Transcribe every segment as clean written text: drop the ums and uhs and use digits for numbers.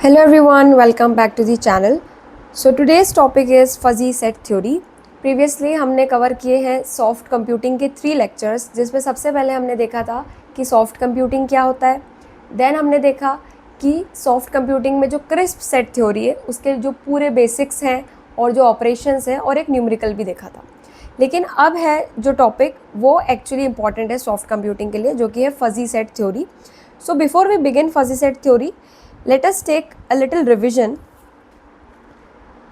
Hello everyone, welcome back to the channel. So today's topic is fuzzy set theory. Previously हमने cover किए हैं soft computing के 3 lectures, जिसमें सबसे पहले हमने देखा था कि सॉफ्ट कंप्यूटिंग क्या होता है। देन हमने देखा कि सॉफ्ट कंप्यूटिंग में जो क्रिस्प सेट थ्योरी है उसके जो पूरे बेसिक्स हैं और जो ऑपरेशंस हैं, और एक न्यूमेरिकल भी देखा था। लेकिन अब है जो टॉपिक वो एक्चुअली इंपॉर्टेंट है सॉफ्ट कंप्यूटिंग के लिए, जो कि है fuzzy set theory. So before we begin fuzzy set theory, let us take a little revision.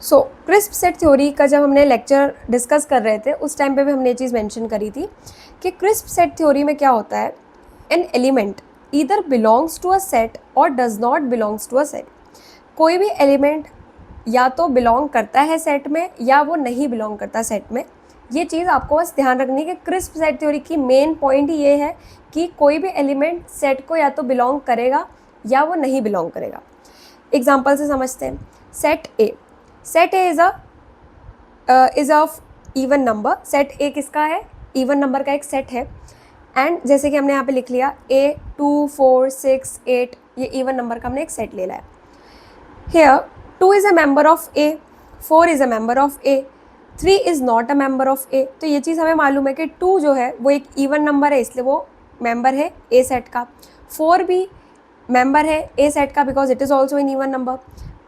So crisp set theory का जब हमने लेक्चर डिस्कस कर रहे थे उस टाइम पे भी हमने ये चीज़ मेंशन करी थी कि क्रिस्प सेट थ्योरी में क्या होता है, an element either belongs to a set और does not belongs to a set. कोई भी एलिमेंट या तो बिलोंग करता है सेट में या वो नहीं बिलोंग करता सेट में। ये चीज़ आपको बस ध्यान रखनी है कि क्रिस्प सेट थ्योरी की मेन पॉइंट ये है कि कोई भी एलिमेंट सेट को या तो बिलोंग करेगा या वो नहीं बिलोंग करेगा। एग्जाम्पल से समझते हैं। Set A is of even number. Set ए किसका है? इवन नंबर का एक सेट है। एंड जैसे कि हमने यहाँ पे लिख लिया ए 2 4 6 8, ये इवन नंबर का हमने एक सेट ले लिया है। Here 2 is a member of A, 4 is a member of A, 3 is not a member of A. तो ये चीज़ हमें मालूम है कि 2 जो है वो एक इवन नंबर है, इसलिए वो मेंबर है ए सेट का। 4 भी मेंबर है ए सेट का because it is also in even number.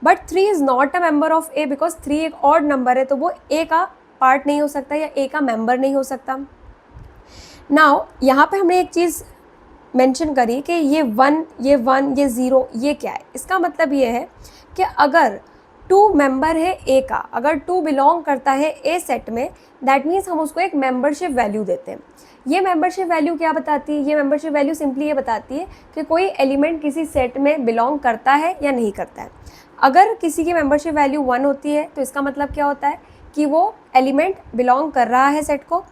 But 3 is not a member of A because 3 एक ऑड नंबर है, तो वो ए का पार्ट नहीं हो सकता या ए का मेंबर नहीं हो सकता। नाउ यहाँ पे हमने एक चीज़ मेंशन करी कि ये 1, ये 0, ये क्या है। इसका मतलब ये है कि अगर 2 मेंबर है ए का, अगर 2 बिलोंग करता है ए सेट में, दैट मीन्स हम उसको एक मेंबरशिप वैल्यू देते हैं। ये मेंबरशिप वैल्यू क्या बताती है? ये मेंबरशिप वैल्यू सिंपली ये बताती है कि कोई एलिमेंट किसी सेट में बिलोंग करता है या नहीं करता है। अगर किसी की मेंबरशिप वैल्यू 1 होती है तो इसका मतलब क्या होता है कि वो एलिमेंट बिलोंग कर रहा है सेट को।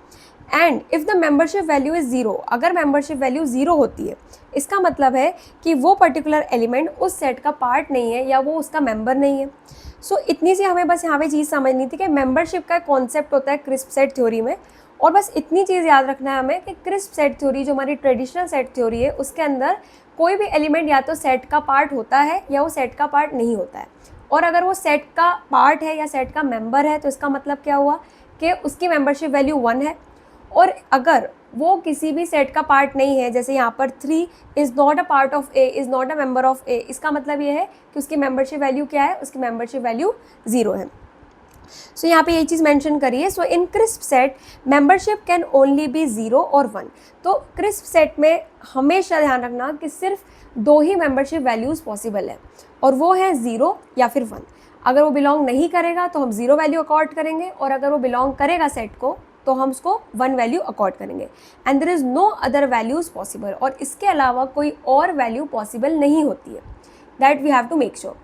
And if the membership value is 0, अगर मेंबरशिप वैल्यू 0 होती है, इसका मतलब है कि वो पर्टिकुलर एलिमेंट उस सेट का पार्ट नहीं है या वो उसका मेंबर नहीं है। सो इतनी सी हमें बस यहाँ पे चीज़ समझनी थी कि मेंबरशिप का कॉन्सेप्ट होता है क्रिस्प सेट थ्योरी में। और बस इतनी चीज़ याद रखना है हमें कि क्रिस्प सेट थ्योरी जो हमारी ट्रेडिशनल सेट थ्योरी है उसके अंदर कोई भी एलिमेंट या तो सेट का पार्ट होता है या वो सेट का पार्ट नहीं होता है। और अगर वो सेट का पार्ट है या सेट का मेंबर है तो इसका मतलब क्या हुआ कि उसकी मेंबरशिप वैल्यू 1 है। और अगर वो किसी भी सेट का पार्ट नहीं है, जैसे यहाँ पर 3 is not a part of A, is not a member of A, इसका मतलब ये है कि उसकी मेंबरशिप वैल्यू क्या है? उसकी मेंबरशिप वैल्यू 0 है। सो यहाँ पे ये चीज़ मेंशन करी है। So in crisp set membership can only be 0 और 1। तो क्रिस्प सेट में हमेशा ध्यान रखना कि सिर्फ 2 ही मेंबरशिप वैल्यूज़ पॉसिबल है, और वो है 0 या फिर 1। अगर वो बिलोंग नहीं करेगा तो हम 0 वैल्यू अकॉर्ड करेंगे, और अगर वो बिलोंग करेगा सेट को तो हम उसको 1 वैल्यू अकॉर्ड करेंगे। And there is no other values possible, और इसके अलावा कोई और वैल्यू पॉसिबल नहीं होती है। That we have to make sure.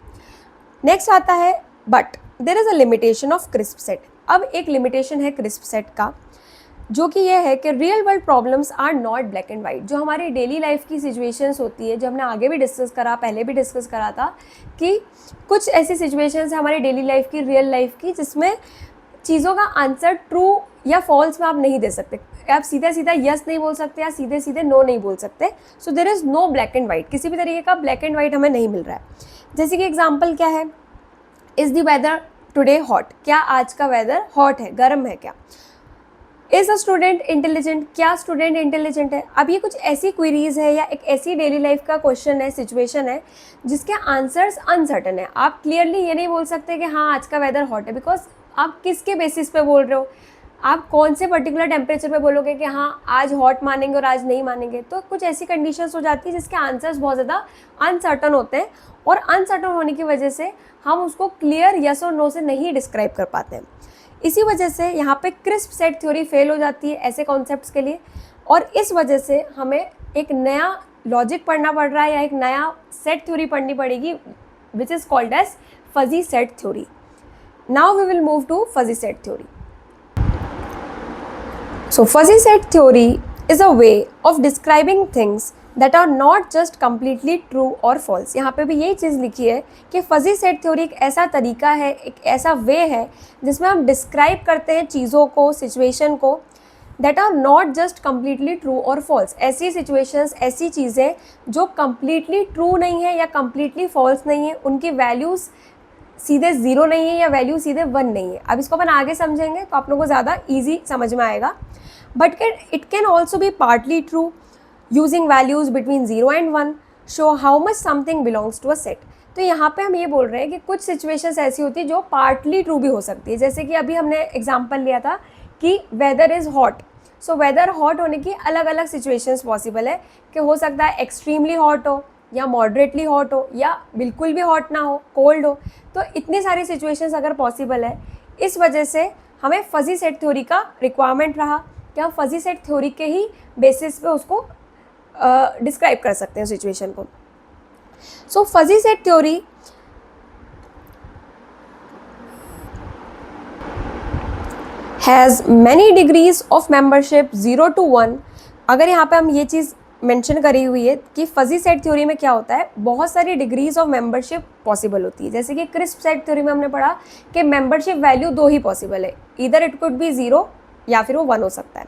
Next आता है but there is a limitation of crisp set. अब एक लिमिटेशन है क्रिस्प सेट का, जो कि ये है कि real world problems are not black and white. जो हमारी डेली लाइफ की सिचुएशंस होती है, जो हमने आगे भी डिस्कस करा, पहले भी डिस्कस करा था कि कुछ ऐसी सिचुएशंस है हमारी डेली लाइफ की, रियल लाइफ की, जिसमें चीज़ों का आंसर ट्रू या फॉल्स में आप नहीं दे सकते। आप सीधा सीधा यस नहीं बोल सकते या सीधे सीधे नो नहीं बोल सकते। So there is no black and white, किसी भी तरीके का ब्लैक एंड वाइट हमें नहीं मिल रहा है। जैसे कि एग्जाम्पल क्या है, is the weather today hot? क्या आज का वेदर हॉट है, गर्म है क्या? Is a student intelligent? क्या स्टूडेंट इंटेलिजेंट है? अब ये कुछ ऐसी क्वेरीज है या एक ऐसी डेली लाइफ का क्वेश्चन है, सिचुएशन है, जिसके आंसर्स अनसर्टन है। आप क्लियरली ये नहीं बोल सकते कि हाँ आज का वेदर हॉट है, बिकॉज आप किसके बेसिस पे बोल रहे हो? आप कौन से पर्टिकुलर टेम्परेचर पे बोलोगे कि हाँ आज हॉट मानेंगे और आज नहीं मानेंगे? तो कुछ ऐसी कंडीशंस हो जाती है जिसके आंसर्स बहुत ज़्यादा अनसर्टन होते हैं, और अनसर्टन होने की वजह से हम उसको क्लियर यस और नो से नहीं डिस्क्राइब कर पाते हैं। इसी वजह से यहाँ पे क्रिस्प सेट थ्योरी फेल हो जाती है ऐसे कॉन्सेप्ट्स के लिए, और इस वजह से हमें एक नया लॉजिक पढ़ना पड़ रहा है या एक नया सेट थ्योरी पढ़नी पड़ेगी, which is called as fuzzy set theory. Now we will move to fuzzy set theory. So fuzzy set theory is a way of describing things that are not just completely true or false. यहाँ पे भी यही चीज़ लिखी है कि fuzzy set theory एक ऐसा तरीका है, एक ऐसा वे है जिसमें हम डिस्क्राइब करते हैं चीज़ों को, सिचुएशन को, that are not just completely true और फॉल्स। ऐसी सिचुएशंस, ऐसी चीज़ें जो कम्प्लीटली ट्रू नहीं है या कम्प्लीटली फॉल्स नहीं है, उनकी वैल्यूज़ सीधे 0 नहीं है या वैल्यू सीधे 1 नहीं है। अब इसको अपन आगे समझेंगे तो आप लोगों को ज़्यादा ईजी समझ में आएगा। But it can also be partly true using values between 0 and 1 show how much something belongs to a set. तो यहाँ पे हम ये बोल रहे हैं कि कुछ सिचुएशंस ऐसी होती है जो पार्टली ट्रू भी हो सकती है। जैसे कि अभी हमने एग्जांपल लिया था कि weather is hot. So weather hot होने की अलग अलग सिचुएशंस पॉसिबल है कि हो सकता है एक्सट्रीमली हॉट हो या मॉडरेटली हॉट हो या बिल्कुल भी हॉट ना हो, कोल्ड हो। तो इतनी सारी सिचुएशंस अगर पॉसिबल है, इस वजह से हमें फजी सेट थ्योरी का रिक्वायरमेंट रहा कि हम फजी सेट थ्योरी के ही बेसिस पे उसको डिस्क्राइब कर सकते हैं सिचुएशन को। So fuzzy set theory has many degrees of membership 0 to 1। अगर यहाँ पे हम ये चीज़ मेंशन करी हुई है कि फजी सेट थ्योरी में क्या होता है, बहुत सारी डिग्रीज ऑफ मेंबरशिप पॉसिबल होती है। जैसे कि क्रिस्प सेट थ्योरी में हमने पढ़ा कि मेंबरशिप वैल्यू 2 ही पॉसिबल है, इधर इट कुड बी 0 या फिर वो 1 हो सकता है।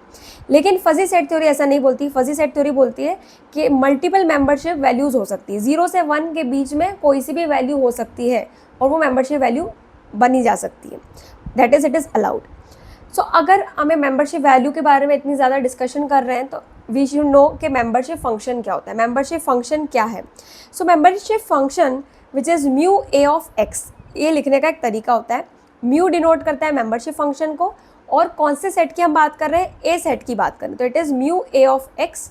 लेकिन फजी सेट थ्योरी ऐसा नहीं बोलती। फजी सेट थ्योरी बोलती है कि मल्टीपल मेंबरशिप वैल्यूज़ हो सकती है, 0 से 1 के बीच में कोई सी भी वैल्यू हो सकती है और वो मेंबरशिप वैल्यू बनी जा सकती है। That is it is allowed. So अगर हमें मेंबरशिप वैल्यू के बारे में इतनी ज़्यादा डिस्कशन कर रहे हैं तो वी शुड नो कि मेंबरशिप फंक्शन क्या होता है। मेंबरशिप फंक्शन क्या है? So membership function which is mu A of x, ये लिखने का एक तरीका होता है। म्यू डिनोट करता है मेंबरशिप फंक्शन को, और कौन से सेट की हम बात कर रहे हैं? ए सेट की बात कर रहे हैं। तो it is mu A of x.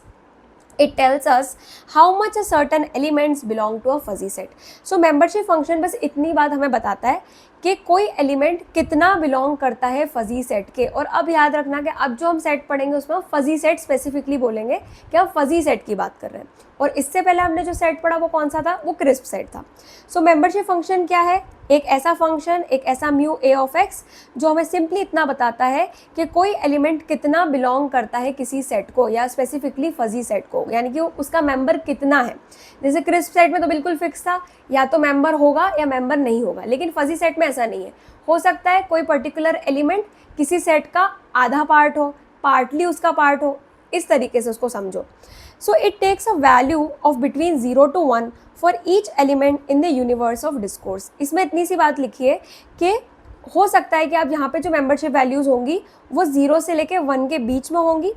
It tells us how much a certain elements belong to a fuzzy set. So membership function बस इतनी बात हमें बताता है कि कोई एलिमेंट कितना बिलोंग करता है फजी सेट के। और अब याद रखना कि अब जो हम सेट पढ़ेंगे उसमें हम फजी सेट स्पेसिफिकली बोलेंगे कि हम फजी सेट की बात कर रहे हैं। और इससे पहले हमने जो सेट पढ़ा वो कौन सा था? वो क्रिस्प सेट था। सो मेंबरशिप फंक्शन क्या है? एक ऐसा फंक्शन, एक ऐसा म्यू ए ऑफ एक्स जो हमें सिंपली इतना बताता है कि कोई एलिमेंट कितना बिलोंग करता है किसी सेट को या स्पेसिफिकली फजी सेट को, यानी कि उसका मेंबर कितना है। जैसे क्रिस्प सेट में तो बिल्कुल फिक्स था, या तो मेंबर होगा या मेंबर नहीं होगा। लेकिन फजी सेट में ऐसा नहीं है। हो सकता है कोई पर्टिकुलर एलिमेंट किसी सेट का आधा पार्ट हो, पार्टली उसका पार्ट हो, इस तरीके से उसको समझो। So it takes a value of between 0 to 1 for each element in the universe of discourse. इसमें इतनी सी बात लिखी है कि हो सकता है कि आप यहाँ पे जो मेंबरशिप वैल्यूज़ होंगी वो 0 से लेके 1 के बीच में होंगी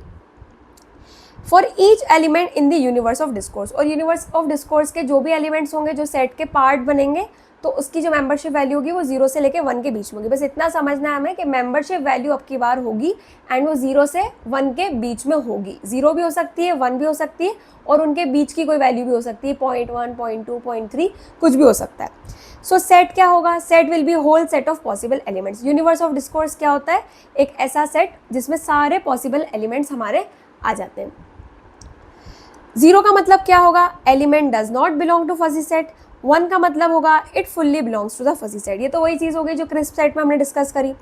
for each element in the universe of discourse. और यूनिवर्स ऑफ डिस्कोर्स के जो भी एलिमेंट्स होंगे जो सेट के पार्ट बनेंगे तो उसकी जो मेंबरशिप वैल्यू होगी वो 0 से लेके 1 के बीच में होगी। बस इतना समझना है हमें कि मेंबरशिप वैल्यू अब की बार होगी एंड वो 0 से 1 के बीच में होगी। 0 भी हो सकती है, 1 भी हो सकती है, और उनके बीच की कोई वैल्यू भी हो सकती है, 0.1, 0.2, 0.3, कुछ भी हो सकता है। सो सेट क्या होगा? Set will be whole set of possible elements. Universe of discourse क्या होता है? एक ऐसा सेट जिसमें सारे पॉसिबल एलिमेंट्स हमारे आ जाते हैं। 0 का मतलब क्या होगा? Element does not belong to fuzzy set. 1 का मतलब होगा it fully belongs to the fuzzy set. ये तो वही चीज़ हो गई जो क्रिस्प सेट में हमने डिस्कस करी।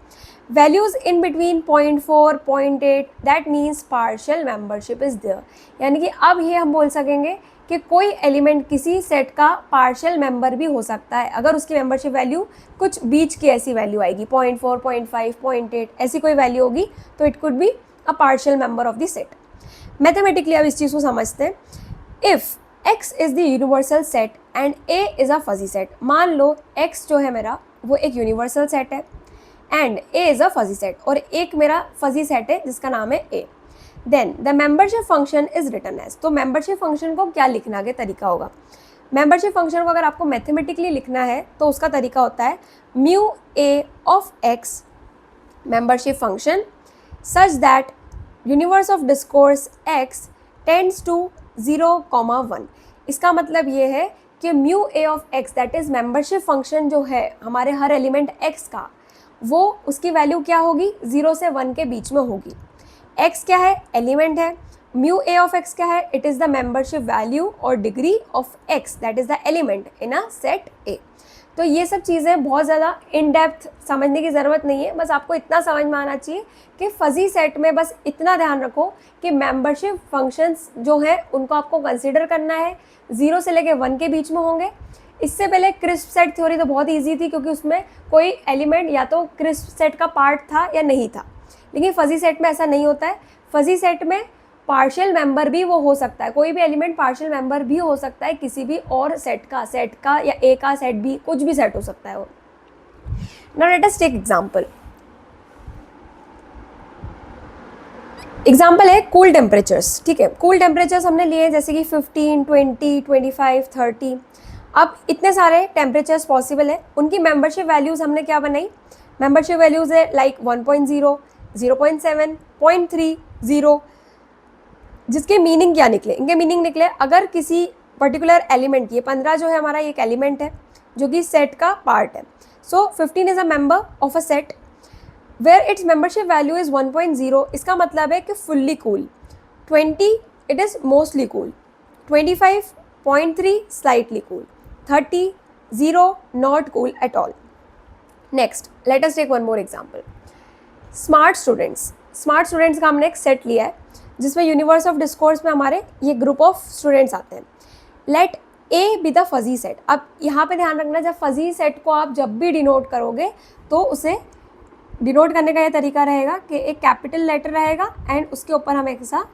Values in between 0.4, 0.8 that means partial membership is there. यानी कि अब ये हम बोल सकेंगे कि कोई एलिमेंट किसी सेट का पार्शियल मेंबर भी हो सकता है अगर उसकी मेंबरशिप वैल्यू कुछ बीच की ऐसी वैल्यू आएगी, 0.4, 0.5, 0.8 ऐसी कोई वैल्यू होगी तो it could be a partial member of the set. Mathematically अब इस चीज़ को समझते हैं। If x is the universal set and a is a fuzzy set. मान लो x जो है मेरा वो एक यूनिवर्सल सेट है and a is a fuzzy set, और एक मेरा फजी सेट है जिसका नाम है a। Then the membership function is written as. तो मेंबरशिप फंक्शन को क्या लिखना के तरीका होगा? मेंबरशिप फंक्शन को अगर आपको मैथमेटिकली लिखना है तो उसका तरीका होता है mu a of x membership function such that universe of discourse x tends to 0,1। इसका मतलब ये है कि mu A of X that is membership function जो है हमारे हर एलिमेंट x का, वो उसकी वैल्यू क्या होगी? 0 से 1 के बीच में होगी। x क्या है? एलिमेंट है। म्यू ए ऑफ एक्स क्या है? It is the membership value और degree of x that is the element in a set A। तो ये सब चीज़ें बहुत ज़्यादा इन डेप्थ समझने की ज़रूरत नहीं है, बस आपको इतना समझ में आना चाहिए कि फजी सेट में बस इतना ध्यान रखो कि मेंबरशिप फंक्शंस जो हैं उनको आपको कंसीडर करना है, 0 से लेके 1 के बीच में होंगे। इससे पहले क्रिस्प सेट थ्योरी तो बहुत ईजी थी क्योंकि उसमें कोई एलिमेंट या तो क्रिस्प सेट का पार्ट था या नहीं था, लेकिन फजी सेट में ऐसा नहीं होता है। फजी सेट में पार्शियल मेंबर भी वो हो सकता है, कोई भी एलिमेंट पार्शियल मेंबर भी हो सकता है किसी भी और सेट का या ए का सेट भी, कुछ भी सेट हो सकता है वो। Now let us take example. Example है कूल टेम्परेचर्स, ठीक है। कूल टेम्परेचर्स हमने लिए जैसे कि 15, 20, 25, 30। अब इतने सारे टेम्परेचर्स पॉसिबल है, उनकी मेंबरशिप वैल्यूज़ हमने क्या बनाई, मेंबरशिप वैल्यूज़ है लाइक 1.0, 0.7, 0.3, 0, जिसके मीनिंग क्या निकले, इनके मीनिंग निकले अगर किसी पर्टिकुलर एलिमेंट, ये 15 जो है हमारा एक एलिमेंट है जो कि सेट का पार्ट है। So 15 is a member of a set where its membership value is 1.0, इसका मतलब है कि fully cool. 20 it is mostly cool, 25 0.3 slightly cool, 30 0 not cool at all. Next let us take one more example, smart students का हमने एक set लिया है जिसमें यूनिवर्स ऑफ डिस्कोर्स में हमारे ये ग्रुप ऑफ स्टूडेंट्स आते हैं। Let A be the fuzzy set. अब यहाँ पे ध्यान रखना, जब फजी सेट को आप जब भी डिनोट करोगे तो उसे डिनोट करने का ये तरीका रहेगा कि एक कैपिटल लेटर रहेगा एंड उसके ऊपर हम एक ऐसा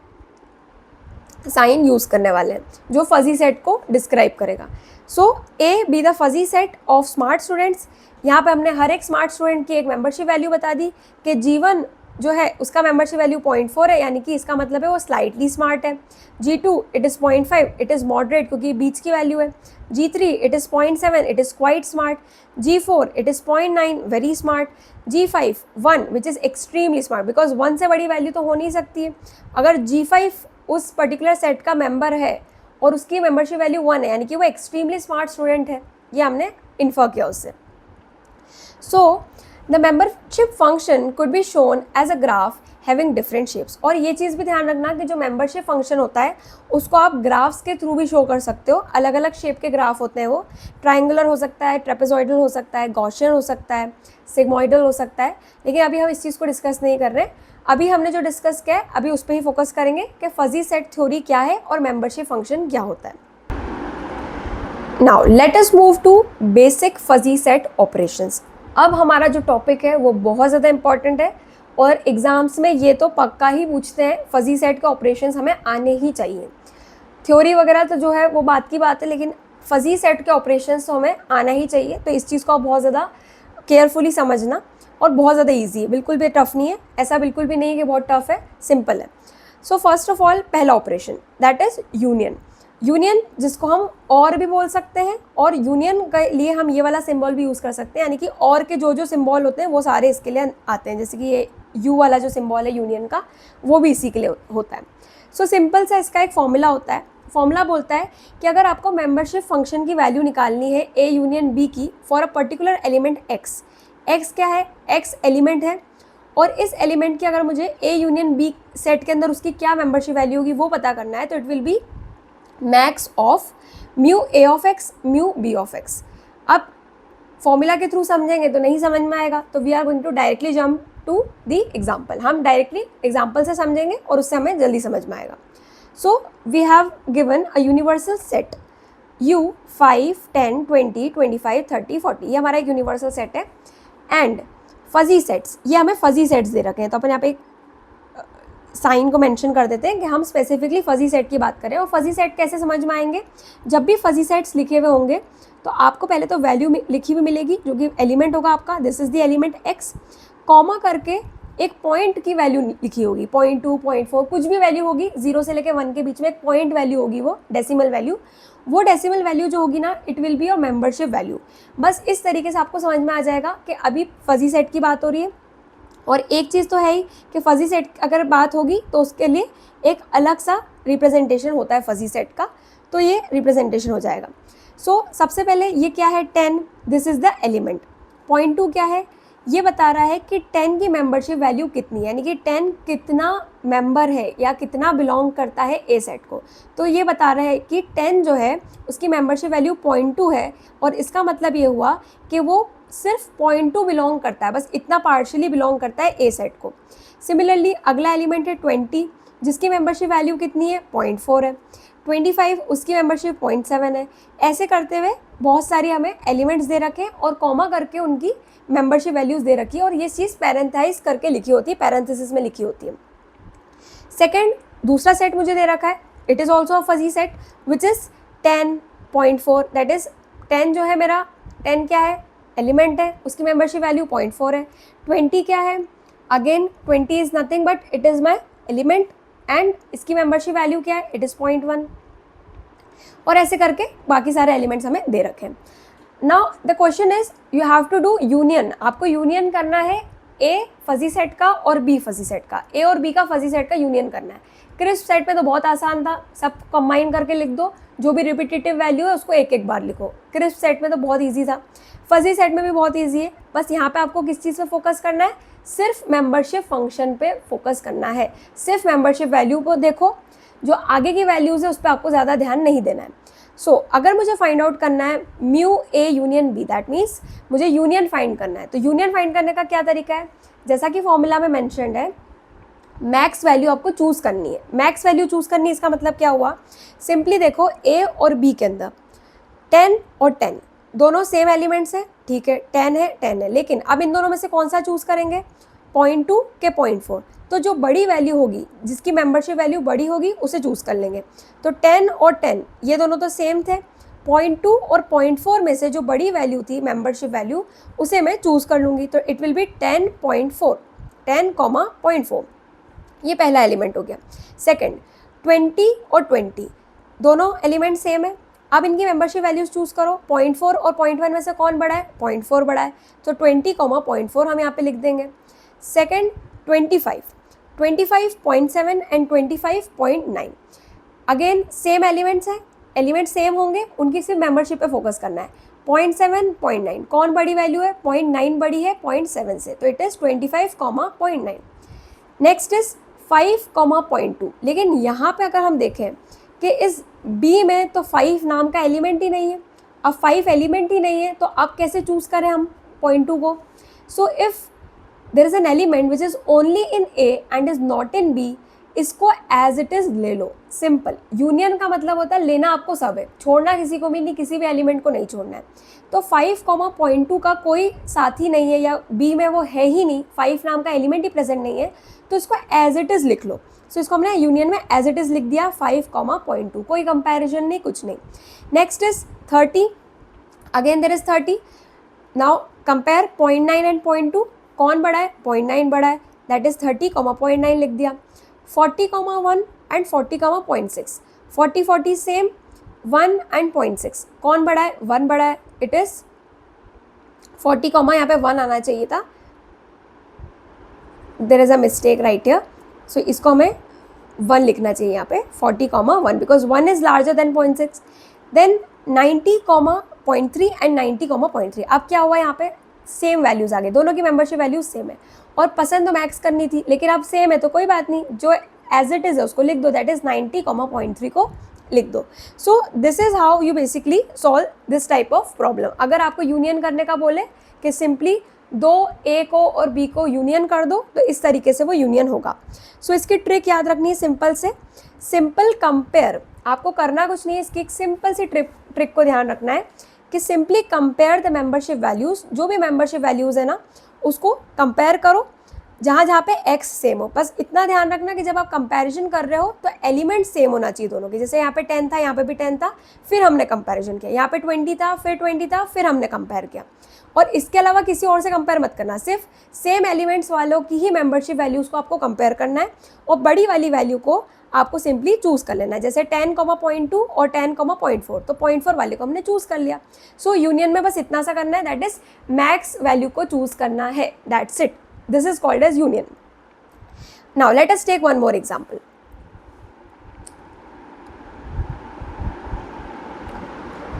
साइन यूज़ करने वाले हैं जो फजी सेट को डिस्क्राइब करेगा। So A be the fuzzy set of smart students. यहाँ पे हमने हर एक स्मार्ट स्टूडेंट की एक मेंबरशिप वैल्यू बता दी कि G1 जो है उसका मेंबरशिप वैल्यू 0.4 है, यानी कि इसका मतलब है वो स्लाइटली स्मार्ट है। G2 it is 0.5, it is moderate क्योंकि बीच की वैल्यू है। G3 it is 0.7, it is quite smart. G4 it is 0.9, very smart. G5 1 which is extremely smart, because 1 से बड़ी वैल्यू तो हो नहीं सकती है। अगर G5 उस पर्टिकुलर सेट का मेंबर है और उसकी मेंबरशिप वैल्यू 1 है, यानी कि वो एक्सट्रीमली स्मार्ट स्टूडेंट है, ये हमने इन्फर किया उससे। So the membership function could be shown as a graph having different shapes. और ये चीज़ भी ध्यान रखना कि जो मेंबरशिप फंक्शन होता है उसको आप ग्राफ्स के थ्रू भी शो कर सकते हो। अलग अलग शेप के ग्राफ होते हैं, वो ट्राइंगुलर हो सकता है, ट्रेपेजॉइडल हो सकता है, गॉसियन हो सकता है, सिग्मॉइडल हो सकता है, लेकिन अभी हम इस चीज़ को डिस्कस नहीं कर रहे। अभी हमने जो डिस्कस किया है अभी उस पर ही फोकस करेंगे कि फजी सेट थ्योरी क्या है और मेंबरशिप फंक्शन क्या होता है। Now let us move to basic fuzzy set operations. अब हमारा जो टॉपिक है वो बहुत ज़्यादा इंपॉर्टेंट है और एग्ज़ाम्स में ये तो पक्का ही पूछते हैं, फजी सेट के ऑपरेशंस हमें आने ही चाहिए। थ्योरी वगैरह तो जो है वो बात की बात है, लेकिन फजी सेट के ऑपरेशंस तो हमें आना ही चाहिए। तो इस चीज़ को आप बहुत ज़्यादा केयरफुली समझना, और बहुत ज़्यादा ईजी है, बिल्कुल भी टफ नहीं है, ऐसा बिल्कुल भी नहीं है कि बहुत टफ है, सिंपल है। सो फर्स्ट ऑफ ऑल पहला operation that is union. Union जिसको हम और भी बोल सकते हैं, और यूनियन के लिए हम ये वाला सिंबल भी यूज़ कर सकते हैं, यानी कि और के जो जो सिंबल होते हैं वो सारे इसके लिए आते हैं। जैसे कि ये यू वाला जो सिंबल है यूनियन का, वो भी इसी के लिए होता है। सो सिंपल सा इसका एक फॉर्मूला होता है। फॉर्मूला बोलता है कि अगर आपको मेंबरशिप फंक्शन की वैल्यू निकालनी है ए यूनियन बी की for a particular element x. X क्या है, एक्स एलिमेंट है, और इस एलिमेंट की अगर मुझे ए यूनियन बी सेट के अंदर उसकी क्या मेंबरशिप वैल्यू होगी वो पता करना है, तो it will be max of mu A of X mu B of X. अब फॉर्मूला के थ्रू समझेंगे तो नहीं समझ में आएगा, तो we are going to directly jump to the example. हम डायरेक्टली एग्जाम्पल से समझेंगे और उससे हमें जल्दी समझ में आएगा। So we have given a universal set U 5, 10, 20, 25, 30, 40, ये हमारा एक यूनिवर्सल सेट है। एंड फजी सेट्स, ये हमें फजी सेट्स दे रखे हैं, तो अपन यहाँ पे एक साइन को मेंशन कर देते हैं कि हम स्पेसिफिकली फजी सेट की बात करें। और फजी सेट कैसे समझ में आएंगे, जब भी फजी सेट्स लिखे हुए होंगे तो आपको पहले तो वैल्यू लिखी हुई मिलेगी जो कि एलिमेंट होगा आपका, this is the element x, comma करके एक पॉइंट की वैल्यू लिखी होगी, 0.2, 0.4, कुछ भी वैल्यू होगी, 0 से लेकर 1 के बीच में एक पॉइंट वैल्यू होगी, वो डेसिमल वैल्यू। वो डेसिमल वैल्यू जो होगी ना, it will be your membership value. बस इस तरीके से आपको समझ में आ जाएगा कि अभी फजी सेट की बात हो रही है। और एक चीज़ तो है ही कि फजी सेट अगर बात होगी तो उसके लिए एक अलग सा रिप्रेजेंटेशन होता है फजी सेट का, तो ये रिप्रेजेंटेशन हो जाएगा। सो सबसे पहले ये क्या है, 10, दिस इज़ द एलिमेंट। 0.2 क्या है, ये बता रहा है कि 10 की मेंबरशिप वैल्यू कितनी है, यानी कि 10 कितना मेंबर है या कितना बिलोंग करता है ए सेट को। तो ये बता रहा है कि 10 जो है उसकी मेंबरशिप वैल्यू 0.2 है, और इसका मतलब ये हुआ कि वो सिर्फ 0.2 बिलोंग करता है, बस इतना पार्शियली बिलोंग करता है ए सेट को। सिमिलरली अगला एलिमेंट है 20, जिसकी मेंबरशिप वैल्यू कितनी है, 0.4 है। 25 उसकी मेंबरशिप 0.7 है। ऐसे करते हुए बहुत सारी हमें एलिमेंट्स दे रखे हैं और कॉमा करके उनकी मेंबरशिप वैल्यूज़ दे रखी है, और ये चीज़ पैरेंथाइज करके लिखी होती है, पैरेंथेसिस में लिखी होती है। सेकेंड, दूसरा सेट मुझे दे रखा है, it is also a fuzzy set which is 10.4, that is 10 जो है मेरा, 10 क्या है, एलिमेंट है, उसकी मेंबरशिप वैल्यू 0.4 है। 20 क्या है, again 20 is nothing but it is my element and इसकी मेंबरशिप वैल्यू क्या है, इट इज़ 0.1, और ऐसे करके बाकी सारे एलिमेंट्स हमें दे रखे हैं। Now the question is you have to do union, आपको यूनियन करना है ए फजी सेट का और बी फजी सेट का, ए और बी का फजी सेट का यूनियन करना है। क्रिस्प सेट में तो बहुत आसान था, सब कंबाइन करके लिख दो, जो भी रिपीटेटिव वैल्यू है उसको एक एक बार लिखो। क्रिस्प सेट में तो बहुत ईजी था, फजी सेट में भी बहुत ईजी है, बस यहाँ पे आपको किस चीज़ पे फोकस करना है, सिर्फ मेंबरशिप फंक्शन पे फोकस करना है, सिर्फ मेंबरशिप वैल्यू को देखो, जो आगे की वैल्यूज़ है उस पर आपको ज़्यादा ध्यान नहीं देना है। सो अगर मुझे फाइंड आउट करना है mu A union B, that means मुझे यूनियन फाइंड करना है, तो यूनियन फाइंड करने का क्या तरीका है, जैसा कि फॉर्मूला में मेंशन्ड है, मैक्स वैल्यू आपको चूज़ करनी है। मैक्स वैल्यू चूज़ करनी है इसका मतलब क्या हुआ, सिंपली देखो ए और बी के अंदर 10 और 10 दोनों सेम एलिमेंट्स हैं, ठीक है, 10 है 10 है, लेकिन अब इन दोनों में से कौन सा चूज़ करेंगे, 0.2 के 0.4, तो जो बड़ी वैल्यू होगी, जिसकी मेंबरशिप वैल्यू बड़ी होगी उसे चूज़ कर लेंगे। तो 10 और 10 ये दोनों तो सेम थे, 0.2 और 0.4 में से जो बड़ी वैल्यू थी मेंबरशिप वैल्यू उसे मैं चूज़ कर लूँगी, तो इट विल बी 10.4, 10,0.4, ये पहला एलिमेंट हो गया। सेकेंड, 20 और 20 दोनों एलिमेंट सेम है, अब इनकी मेंबरशिप वैल्यूज चूज़ करो, 0.4 और 0.1 में से कौन बड़ा है, 0.4 बड़ा है, तो 20,0.4 हम यहाँ पे लिख देंगे। Second 25, 25.7 and 25.9 again same elements हैं, एलिमेंट सेम होंगे, उनकी सिर्फ मेंबरशिप पे फोकस करना है। 0.7, 0.9 कौन बड़ी वैल्यू है, 0.9 बड़ी है 0.7 से, तो इट इज़ 25,0.9। नेक्स्ट इज 5,0.2, लेकिन यहाँ पे अगर हम देखें कि इस बी में तो 5 नाम का एलिमेंट ही नहीं है, अब 5 एलिमेंट ही नहीं है तो अब कैसे चूज़ करें हम 0.2 को। So if there is an element which is only in A and is not in B, इसको एज इट इज़ ले लो। सिंपल, यूनियन का मतलब होता है लेना आपको सब है, छोड़ना किसी को भी नहीं, किसी भी एलिमेंट को नहीं छोड़ना है। तो 5,0.2 का कोई साथी नहीं है, या बी में वो है ही नहीं, 5 नाम का एलिमेंट ही प्रेजेंट नहीं है, तो इसको एज इट इज़ लिख लो। सो इसको हमने यूनियन में एज इट इज़ लिख दिया 5,0.2, कोई कंपैरिजन नहीं, कुछ नहीं। Next is 30, again there is 30, now compare 0.9 and 0.2, कौन बड़ा है, 0.9 बड़ा है, दैट इज 30,0.9 लिख दिया। 40,1 एंड 40,6, 40 सेम, 1 एंड 0.6 कौन बड़ा है, 1 बड़ा है, इट इज 40, यहाँ पे 1 आना चाहिए था, there is a mistake right here, so इसको हमें 1 लिखना चाहिए यहाँ पे, 40,1 because 1 is larger than 0.6। Then 90,3 and 90,3, अब क्या हुआ, यहाँ पे सेम वैल्यूज आ गए, दोनों की मेंबरशिप वैल्यूज सेम है, और पसंद तो मैक्स करनी थी, लेकिन अब सेम है तो कोई बात नहीं, जो एज इट इज़ है उसको लिख दो, दैट इज़ 90,3 को लिख दो। सो this is how you basically solve this type of problem. अगर आपको यूनियन करने का बोले कि सिंपली दो ए को और बी को यूनियन कर दो, तो इस तरीके से वो यूनियन होगा। सो इसकी ट्रिक याद रखनी है सिंपल से, सिंपल कंपेयर, आपको करना कुछ नहीं है, इसकी एक सिंपल सी ट्रिक को ध्यान रखना है कि simply compare the membership values, जो भी मेंबरशिप वैल्यूज़ है ना उसको कंपेयर करो जहाँ पे एक्स सेम हो। बस इतना ध्यान रखना कि जब आप कंपैरिजन कर रहे हो तो एलिमेंट सेम होना चाहिए दोनों के, जैसे यहाँ पे 10 था, यहाँ पे भी 10 था, फिर हमने कंपैरिजन किया, यहाँ पे 20 था, फिर 20 था, फिर हमने कंपेयर किया, और इसके अलावा किसी और से कंपेयर मत करना, सिर्फ सेम एलिमेंट्स वालों की ही मेंबरशिप वैल्यूज़ को आपको कंपेयर करना है, और बड़ी वाली वैल्यू को आपको सिंपली चूज़ कर लेना है, जैसे 10,0.2 और 10,0.4, तो 0.4 वाले को हमने चूज़ कर लिया। सो यूनियन में बस इतना सा करना है, दैट इज़ मैक्स वैल्यू को चूज़ करना है, that's it, this is called as union. Now let us take one more example.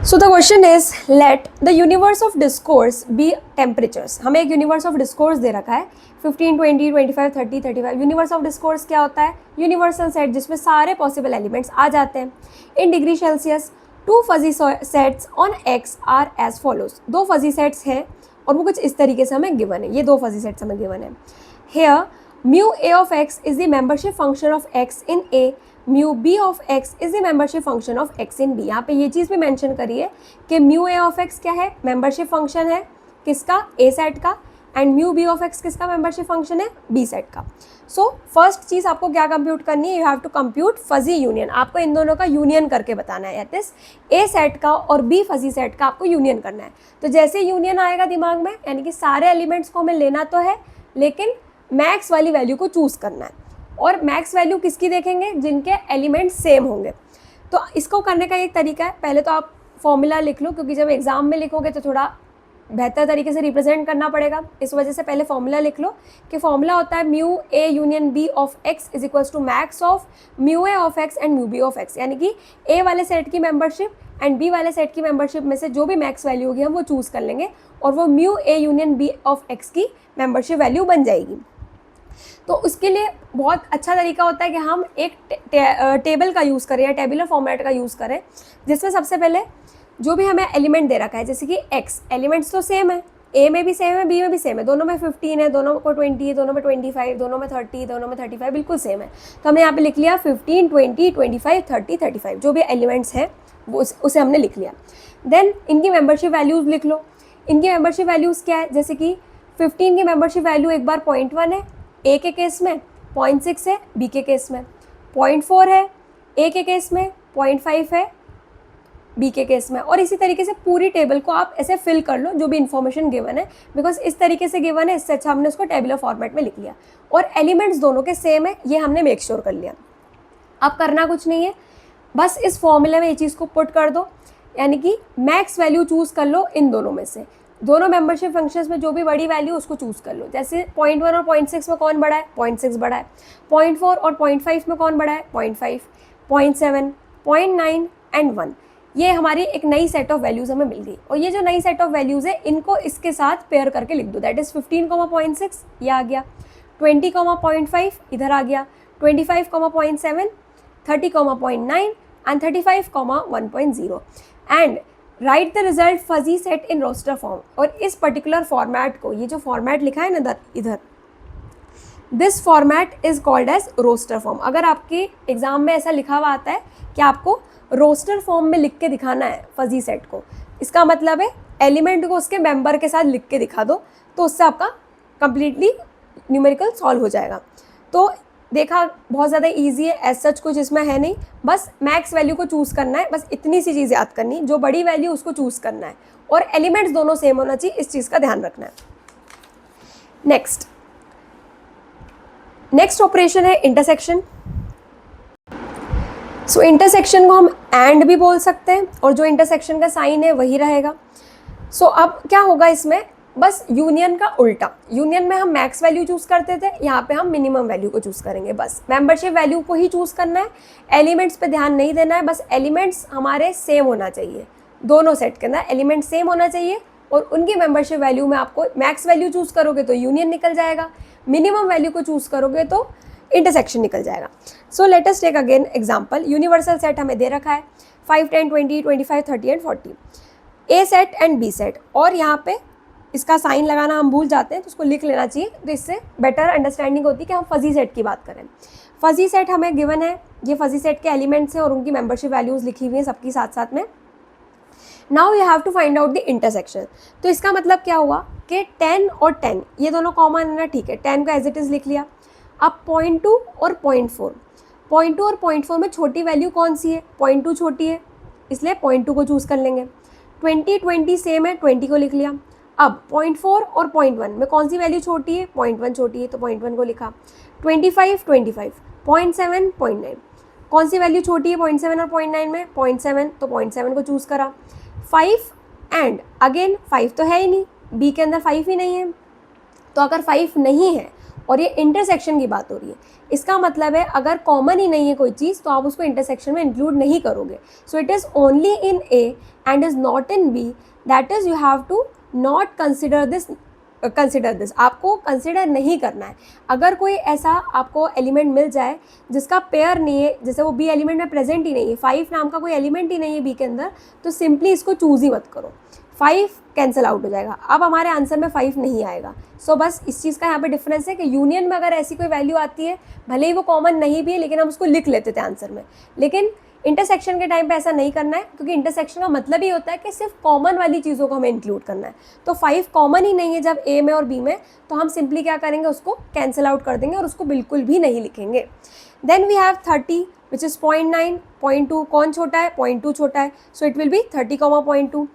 So the question is, let the universe of discourse be temperatures. हमें एक universe of discourse दे रखा है 15, 20, 25, 30, 35। universe of discourse क्या होता है, universal set जिसमें सारे possible elements आ जाते हैं। in degree Celsius, two fuzzy sets on x are as follows. दो fuzzy sets हैं और वो कुछ इस तरीके से हमें गिवन है, ये दो फजी सेट्स हमें गिवन है। Here mu A of X is the membership function of X in A, mu B of X is the membership function of X in B. यहाँ पे ये चीज़ भी मेंशन करिए कि म्यू ए ऑफ एक्स क्या है, membership function है किसका, ए सेट का, and mu B of X किसका मेंबरशिप फंक्शन है, बी सेट का। सो फर्स्ट चीज़ आपको क्या कंप्यूट करनी है, you have to compute fuzzy union. आपको इन दोनों का यूनियन करके बताना है, दैट इज ए सेट का और बी फजी सेट का आपको यूनियन करना है। तो जैसे यूनियन आएगा दिमाग में, यानी कि सारे एलिमेंट्स को हमें लेना तो है, लेकिन मैक्स वाली वैल्यू को चूज़ करना है। और मैक्स वैल्यू किसकी देखेंगे, जिनके एलिमेंट्स सेम होंगे। तो इसको करने का एक तरीका है, पहले तो आप फॉर्मूला लिख लो, क्योंकि जब एग्जाम में लिखोगे तो थोड़ा बेहतर तरीके से रिप्रेजेंट करना पड़ेगा, इस वजह से पहले फॉर्मूला लिख लो कि फॉर्मूला होता है mu A union B of X is equals to max of mu A of X and mu B of X. यानी कि ए वाले सेट की मेंबरशिप एंड बी वाले सेट की मेंबरशिप में से जो भी मैक्स वैल्यू होगी हम वो चूज़ कर लेंगे और वो mu A union B of X की मेंबरशिप वैल्यू बन जाएगी। तो उसके लिए बहुत अच्छा तरीका होता है कि हम एक टेबल का यूज़ करें या टेबुलर फॉर्मेट का यूज़ करें, जिसमें सबसे पहले जो भी हमें एलिमेंट दे रखा है, जैसे कि एक्स, एलिमेंट्स तो सेम है, ए में भी सेम है, बी में भी सेम है, दोनों में 15 है, दोनों को 20 है, दोनों में 25, दोनों में 30, दोनों में 35, बिल्कुल सेम है। तो हमने यहाँ पे लिख लिया 15, 20, 25, 30, 35 जो भी एलिमेंट्स हैं वो उसे हमने लिख लिया। देन इनकी मेंबरशिप वैल्यूज़ लिख लो। इनकी मेंबरशिप वैल्यूज़ क्या है, जैसे कि 15 की मेंबरशिप वैल्यू एक बार 0.1 है ए के केस में, 0.6 है बी के केस में, 0.4 है ए के केस में, 0.5 है बी के केस में। और इसी तरीके से पूरी टेबल को आप ऐसे फिल कर लो जो भी इन्फॉर्मेशन गिवन है, बिकॉज इस तरीके से गिवन है, इससे अच्छा हमने उसको टेबुलर फॉर्मेट में लिख लिया और एलिमेंट्स दोनों के सेम है, ये हमने मेक श्योर कर लिया। अब करना कुछ नहीं है, बस इस फॉर्मूले में ये चीज़ को पुट कर दो, यानी कि मैक्स वैल्यू चूज़ कर लो इन दोनों में से, दोनों मेंबरशिप फंक्शंस में जो भी बड़ी वैल्यू उसको चूज़ कर लो। जैसे 0.1 और 0.6 में कौन बड़ा है, 0.6 बड़ा है। 0.4 और 0.5 में कौन बड़ा है, 0.5, 0.7, 0.9 एंड 1। ये हमारी एक नई सेट ऑफ वैल्यूज़ हमें मिल गई और ये जो नई सेट ऑफ वैल्यूज़ है इनको इसके साथ पेयर करके लिख दो। दैट इज़ 15,0.6 ये आ गया, 20,0.5 इधर आ गया, 25,0.7, 30,0.9 and 35,1.0 and write the result fuzzy set in roster form. और इस पर्टिकुलर फॉर्मेट को, ये जो फॉर्मेट लिखा है ना इधर, this format is called as roster form. अगर आपके एग्जाम में ऐसा लिखा हुआ आता है कि आपको रोस्टर फॉर्म में लिख के दिखाना है फजी सेट को, इसका मतलब है एलिमेंट को उसके मेंबर के साथ लिख के दिखा दो, तो उससे आपका कंप्लीटली न्यूमेरिकल सॉल्व हो जाएगा। तो देखा, बहुत ज़्यादा इजी है, एज सच कुछ इसमें है नहीं, बस मैक्स वैल्यू को चूज़ करना है, बस इतनी सी चीज़ याद करनी, जो बड़ी वैल्यू उसको चूज़ करना है और एलिमेंट्स दोनों सेम होना चाहिए, इस चीज़ का ध्यान रखना है। नेक्स्ट ऑपरेशन है इंटरसेक्शन। सो इंटरसेक्शन को हम एंड भी बोल सकते हैं और जो इंटरसेक्शन का साइन है वही रहेगा। सो अब क्या होगा इसमें, बस यूनियन का उल्टा, यूनियन में हम मैक्स वैल्यू चूज़ करते थे, यहाँ पे हम मिनिमम वैल्यू को चूज़ करेंगे। बस मेंबरशिप वैल्यू को ही चूज़ करना है, एलिमेंट्स पे ध्यान नहीं देना है, बस एलिमेंट्स हमारे सेम होना चाहिए, दोनों सेट के अंदर एलिमेंट सेम होना चाहिए और उनकी मेंबरशिप वैल्यू में आपको मैक्स वैल्यू चूज़ करोगे तो यूनियन निकल जाएगा, मिनिमम वैल्यू को चूज़ करोगे तो इंटरसेक्शन निकल जाएगा। So let us take again example. Universal set हमें दे रखा है 5, 10, 20, 25, 30 and 40, A set and B set, और यहाँ पे इसका साइन लगाना हम भूल जाते हैं तो उसको लिख लेना चाहिए, तो इससे बेटर अंडरस्टैंडिंग होती है कि हम फजी सेट की बात करें। फजी सेट हमें गिवन है, ये फजी सेट के एलिमेंट्स हैं और उनकी मेंबरशिप वैल्यूज़ लिखी हुई हैं सबकी साथ साथ में। Now you have to find out the intersection. तो इसका मतलब क्या हुआ कि 10 और 10 ये दोनों कॉमन है ना, ठीक है, 10 को एज इट इज़ लिख लिया। अब 0.2 और 0.4, 0.2 और 0.4 में छोटी वैल्यू कौन सी है, 0.2 छोटी है, इसलिए 0.2 को चूज़ कर लेंगे। 20, 20 सेम है, 20 को लिख लिया। अब 0.4 और 0.1 में कौन सी वैल्यू छोटी है, 0.1 छोटी है, तो 0.1 को लिखा। 25, 25, 0.7, 0.9 कौन सी वैल्यू छोटी है 0.7 और 0.9 में, 0.7, तो 0.7 को चूज़ करा। 5 एंड अगेन 5 तो है ही नहीं, बी के अंदर 5 ही नहीं है, तो अगर 5 नहीं है और ये इंटरसेक्शन की बात हो रही है, इसका मतलब है अगर कॉमन ही नहीं है कोई चीज़ तो आप उसको इंटरसेक्शन में इंक्लूड नहीं करोगे। So it is only in A and is not in B, that is you have to not consider this, आपको कंसिडर नहीं करना है। अगर कोई ऐसा आपको एलिमेंट मिल जाए जिसका पेयर नहीं है, जैसे वो बी एलिमेंट में प्रेजेंट ही नहीं है, 5 नाम का कोई एलिमेंट ही नहीं है बी के अंदर, तो सिंपली इसको चूज़ ही मत करो, 5 कैंसिल आउट हो जाएगा। अब हमारे आंसर में 5 नहीं आएगा। सो बस इस चीज़ का यहाँ पे डिफरेंस है कि यूनियन में अगर ऐसी कोई वैल्यू आती है, भले ही वो कॉमन नहीं भी है, लेकिन हम उसको लिख लेते थे आंसर में, लेकिन इंटरसेक्शन के टाइम पे ऐसा नहीं करना है, क्योंकि इंटरसेक्शन का मतलब ही होता है कि सिर्फ कॉमन वाली चीज़ों को हमें इंक्लूड करना है। तो 5 कॉमन ही नहीं है जब ए में और बी में, तो हम सिंपली क्या करेंगे, उसको कैंसिल आउट कर देंगे और उसको बिल्कुल भी नहीं लिखेंगे। Then we have 30 which is 0.9, 0.2 कौन छोटा है, 0.2 छोटा है, so it will be 30,0.2।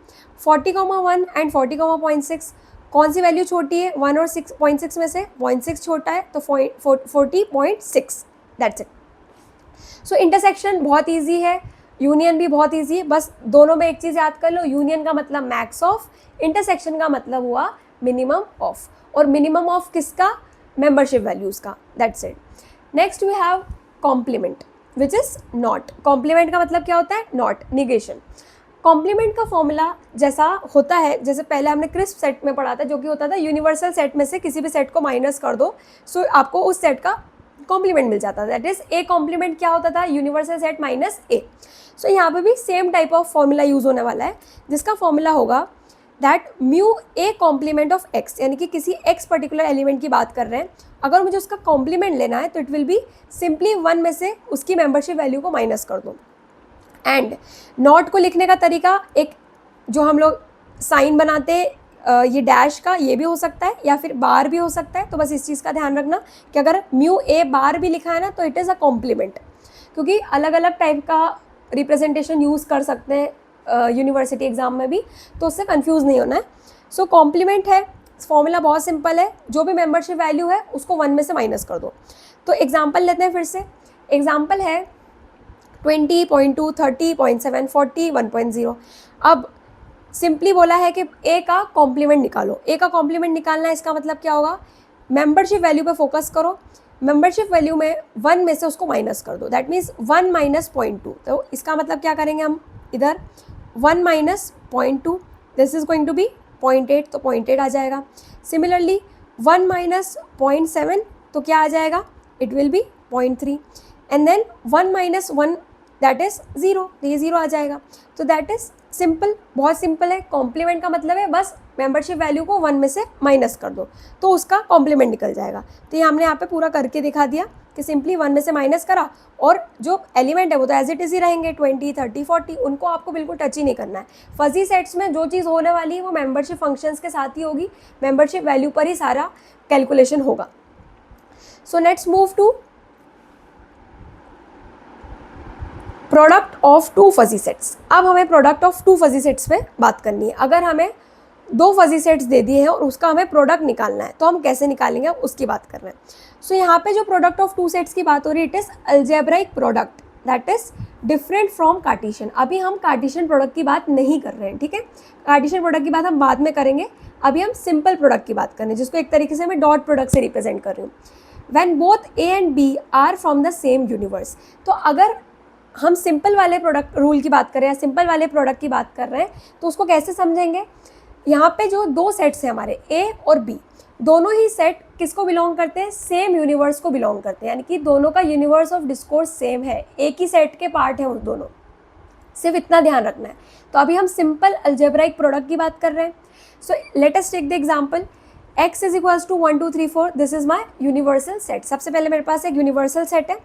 40,1 and 40,6 कौन सी वैल्यू छोटी है, 1 और 6.6 में से 0.6 छोटा है, तो 40.6, दैट्स इट। सो इंटरसेक्शन बहुत ईजी है, यूनियन भी बहुत ईजी है, बस दोनों में एक चीज़ याद कर लो, यूनियन का मतलब मैक्स ऑफ, इंटरसेक्शन का मतलब हुआ मिनिमम ऑफ, और मिनिमम ऑफ किसका, मेंबरशिप वैल्यूज़ का, that's it. Next we have complement which is not. Complement का मतलब क्या होता है, नॉट, निगेशन। कॉम्प्लीमेंट का फॉर्मूला जैसा होता है, जैसे पहले हमने क्रिस्प सेट में पढ़ा था, जो कि होता था यूनिवर्सल सेट में से किसी भी सेट को माइनस कर दो, सो आपको उस सेट का कॉम्प्लीमेंट मिल जाता था, दैट इज ए कॉम्प्लीमेंट क्या होता था, universal set minus A. So यहाँ पे भी same type of formula use होने वाला है, जिसका फॉर्मूला होगा that mu A complement of X, यानी कि किसी एक्स पर्टिकुलर एलिमेंट की बात कर रहे हैं, अगर मुझे उसका कॉम्प्लीमेंट लेना है तो इट विल बी सिंपली 1 में से उसकी मेंबरशिप वैल्यू को माइनस कर दो। एंड नॉट को लिखने का तरीका, एक जो हम लोग साइन बनाते ये डैश का, ये भी हो सकता है या फिर बार भी हो सकता है, तो बस इस चीज़ का ध्यान रखना कि अगर म्यू ए बार भी लिखा है ना तो इट इज़ अ कॉम्प्लीमेंट, क्योंकि अलग अलग टाइप का रिप्रेजेंटेशन यूज़ कर सकते हैं यूनिवर्सिटी एग्जाम में भी, तो उससे कंफ्यूज नहीं होना है। सो कॉम्प्लीमेंट है, फॉर्मूला बहुत सिंपल है, जो भी मेंबरशिप वैल्यू है उसको 1 में से माइनस कर दो। तो एग्जाम्पल लेते हैं फिर से, एग्जाम्पल है 20.2, 30.7, 40, 1.0। अब सिंपली बोला है कि ए का कॉम्प्लीमेंट निकालो, ए का कॉम्प्लीमेंट निकालना है, इसका मतलब क्या होगा, मेंबरशिप वैल्यू पे फोकस करो, मेंबरशिप वैल्यू में 1 में से उसको माइनस कर दो, दैट मीन्स 1 माइनस 0.2। तो इसका मतलब क्या करेंगे हम, इधर 1 minus 0.2, this is going to be 0.8, तो 0.8 आ जाएगा। सिमिलरली 1 माइनस 0.7, तो क्या आ जाएगा, it will be 0.3, and then 1 minus 1 that is 0, ये 0 आ जाएगा। तो दैट इज सिंपल, बहुत सिंपल है। कॉम्प्लीमेंट का मतलब है बस मेंबरशिप वैल्यू को 1 में से माइनस कर दो तो उसका कॉम्प्लीमेंट निकल जाएगा। तो ये हमने यहाँ पे पूरा करके दिखा दिया कि सिंपली 1 में से माइनस करा, और जो एलिमेंट है वो तो एज इट इज ही रहेंगे, 20, 30, 40, उनको आपको बिल्कुल टच ही नहीं करना है। फजी सेट्स में जो चीज़ होने वाली है वो मेंबरशिप फंक्शंस के साथ ही होगी, मेंबरशिप वैल्यू पर ही सारा कैलकुलेशन होगा। So let's move to product of 2 fuzzy sets. अब हमें प्रोडक्ट ऑफ 2 फजी सेट्स पे बात करनी है। अगर हमें 2 फजी सेट्स दे दिए हैं और उसका हमें प्रोडक्ट निकालना है तो हम कैसे निकालेंगे, उसकी बात कर रहे हैं। सो यहाँ पे जो प्रोडक्ट ऑफ 2 सेट्स की बात हो रही है, it is algebraic product, that is different from Cartesian. अभी हम कार्टेशियन प्रोडक्ट की बात नहीं कर रहे हैं, ठीक है, कार्टेशियन प्रोडक्ट की बात हम बाद में करेंगे। अभी हम सिंपल प्रोडक्ट की बात कर रहे हैं, जिसको एक तरीके से मैं डॉट प्रोडक्ट से रिप्रेजेंट कर रही हूँ। When both A and B are from the same universe, तो अगर हम सिंपल वाले प्रोडक्ट रूल की बात करें या सिंपल वाले प्रोडक्ट की बात कर रहे हैं तो उसको कैसे समझेंगे। यहाँ पे जो 2 सेट्स हैं हमारे ए और बी, दोनों ही सेट किसको बिलोंग करते हैं, सेम यूनिवर्स को बिलोंग करते हैं, यानी कि दोनों का यूनिवर्स ऑफ डिस्कोर्स सेम है, एक ही सेट के पार्ट हैं वो दोनों, सिर्फ इतना ध्यान रखना है। तो अभी हम सिंपल अलजेब्राइक प्रोडक्ट की बात कर रहे हैं। So let us take the example, x is equals to 1 2 3 4, this is my universal set. सबसे पहले मेरे पास एक यूनिवर्सल सेट है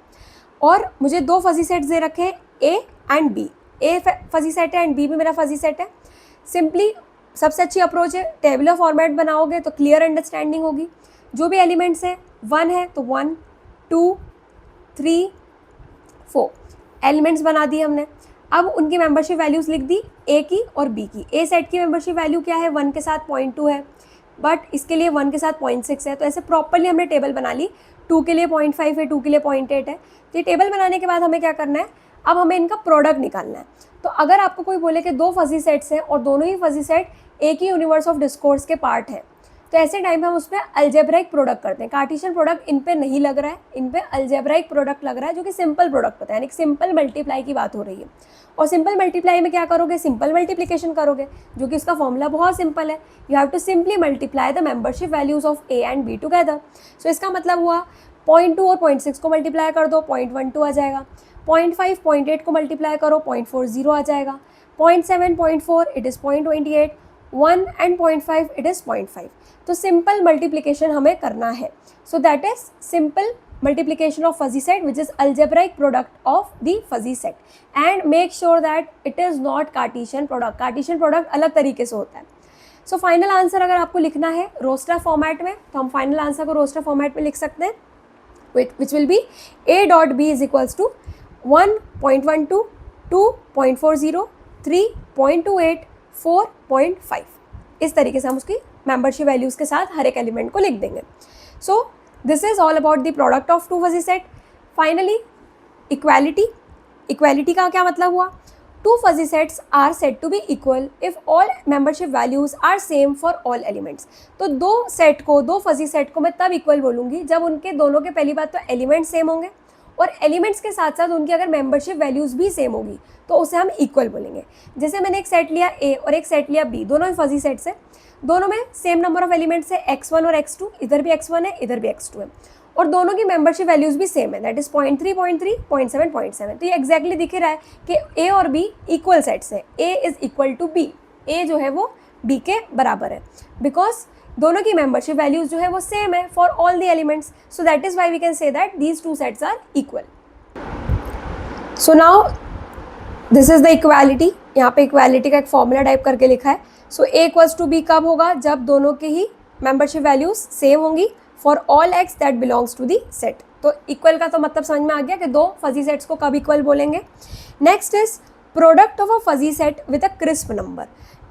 और मुझे 2 फजी सेट्स दे रखे हैं, A and B, A fuzzy set है एंड बी भी मेरा फजी सेट है। सिंपली सबसे अच्छी अप्रोच है, टेबुलर फॉर्मेट बनाओगे तो क्लियर अंडरस्टैंडिंग होगी। जो भी एलिमेंट्स हैं 1 है तो 1 2 3 4 एलिमेंट्स बना दिए हमने। अब उनकी मेंबरशिप वैल्यूज़ लिख दी, ए की और बी की। ए सेट की मेंबरशिप वैल्यू क्या है, 1 के साथ 0.2 है, बट इसके लिए 1 के साथ 0.6 है, तो ऐसे प्रॉपरली हमने टेबल बना ली। 2 के लिए 0.5 है, 2 के लिए 0.8 है। तो ये टेबल बनाने के बाद हमें क्या करना है, अब हमें इनका प्रोडक्ट निकालना है। तो अगर आपको कोई बोले कि 2 फजी सेट्स हैं और दोनों ही फजी सेट एक ही यूनिवर्स ऑफ डिस्कोर्स के पार्ट है, तो ऐसे टाइम पे हम उस पर अलजेब्राइक प्रोडक्ट करते हैं। कार्टेशियन प्रोडक्ट इन पे नहीं लग रहा है, इन पे अलजेब्राइक प्रोडक्ट लग रहा है, जो कि सिंपल प्रोडक्ट होता है, यानी सिंपल मल्टीप्लाई की बात हो रही है। और सिंपल मल्टीप्लाई में क्या करोगे, सिंपल मल्टीप्लिकेशन करोगे, जो कि इसका फॉर्मूला बहुत सिंपल है, you have to simply multiply the membership values of A and B together. So इसका मतलब हुआ 0.2 और 0.6 को मल्टीप्लाई कर दो, 0.12 आ जाएगा। 0.5 0.8 को मल्टीप्लाई करो, 0.40 आ जाएगा। 0.7 0.4 it is 0.28, 1 and 0.5 it is 0.5। तो सिंपल मल्टीप्लिकेशन हमें करना है। सो that is simple multiplication of fuzzy set, which is algebraic product of the fuzzy set, and make sure that it is not Cartesian product. Cartesian product अलग तरीके से होता है. सो final answer अगर आपको लिखना है रोस्टर फॉर्मेट में, तो हम फाइनल आंसर को रोस्टर फॉर्मेट में लिख सकते हैं, which will be a.b is equals to 1.12, 2.40, 3.28, 4.5. इस तरीके से हम उसकी मेंबरशिप वैल्यूज़ के साथ हर एक एलिमेंट को लिख देंगे. So this is all about the product of two fuzzy set. Finally equality. Equality का क्या मतलब हुआ? Two fuzzy sets are set to be equal if all membership values are same for all elements. तो दो fuzzy set को मैं तब equal बोलूँगी जब उनके दोनों के पहली बात तो एलिमेंट्स सेम होंगे, और एलिमेंट्स के साथ साथ उनकी अगर मेंबरशिप वैल्यूज़ भी सेम होगी तो उसे हम इक्वल बोलेंगे. जैसे मैंने एक सेट लिया ए और एक सेट लिया बी, दोनों फजी सेट्स है, दोनों में सेम नंबर ऑफ एलिमेंट्स है x1 और x2, इधर भी x1 है इधर भी x2 है, और दोनों की मेंबरशिप वैल्यूज़ भी सेम है, दैट इज 0.3, 0.3, 0.7, 0.7. तो ये एक्जैक्टली दिख रहा है कि ए और बी इक्वल सेट्स है. ए इज इक्वल टू बी, ए जो है वो बी के बराबर है, बिकॉज दोनों की मेंबरशिप वैल्यूज जो है वो सेम है for all the elements. So that is why we can say that these two sets are equal. So now this is the equality. यहाँ पे इक्वालिटी का एक फॉर्मूला टाइप करके लिखा है. So A equals to B कब होगा? जब दोनों की ही मेंबरशिप वैल्यूज सेम होंगी for all X that belongs to the set. तो इक्वल का तो मतलब समझ में आ गया कि दो फजी सेट्स को कब इक्वल बोलेंगे. Next is product of a fuzzy set with a crisp number.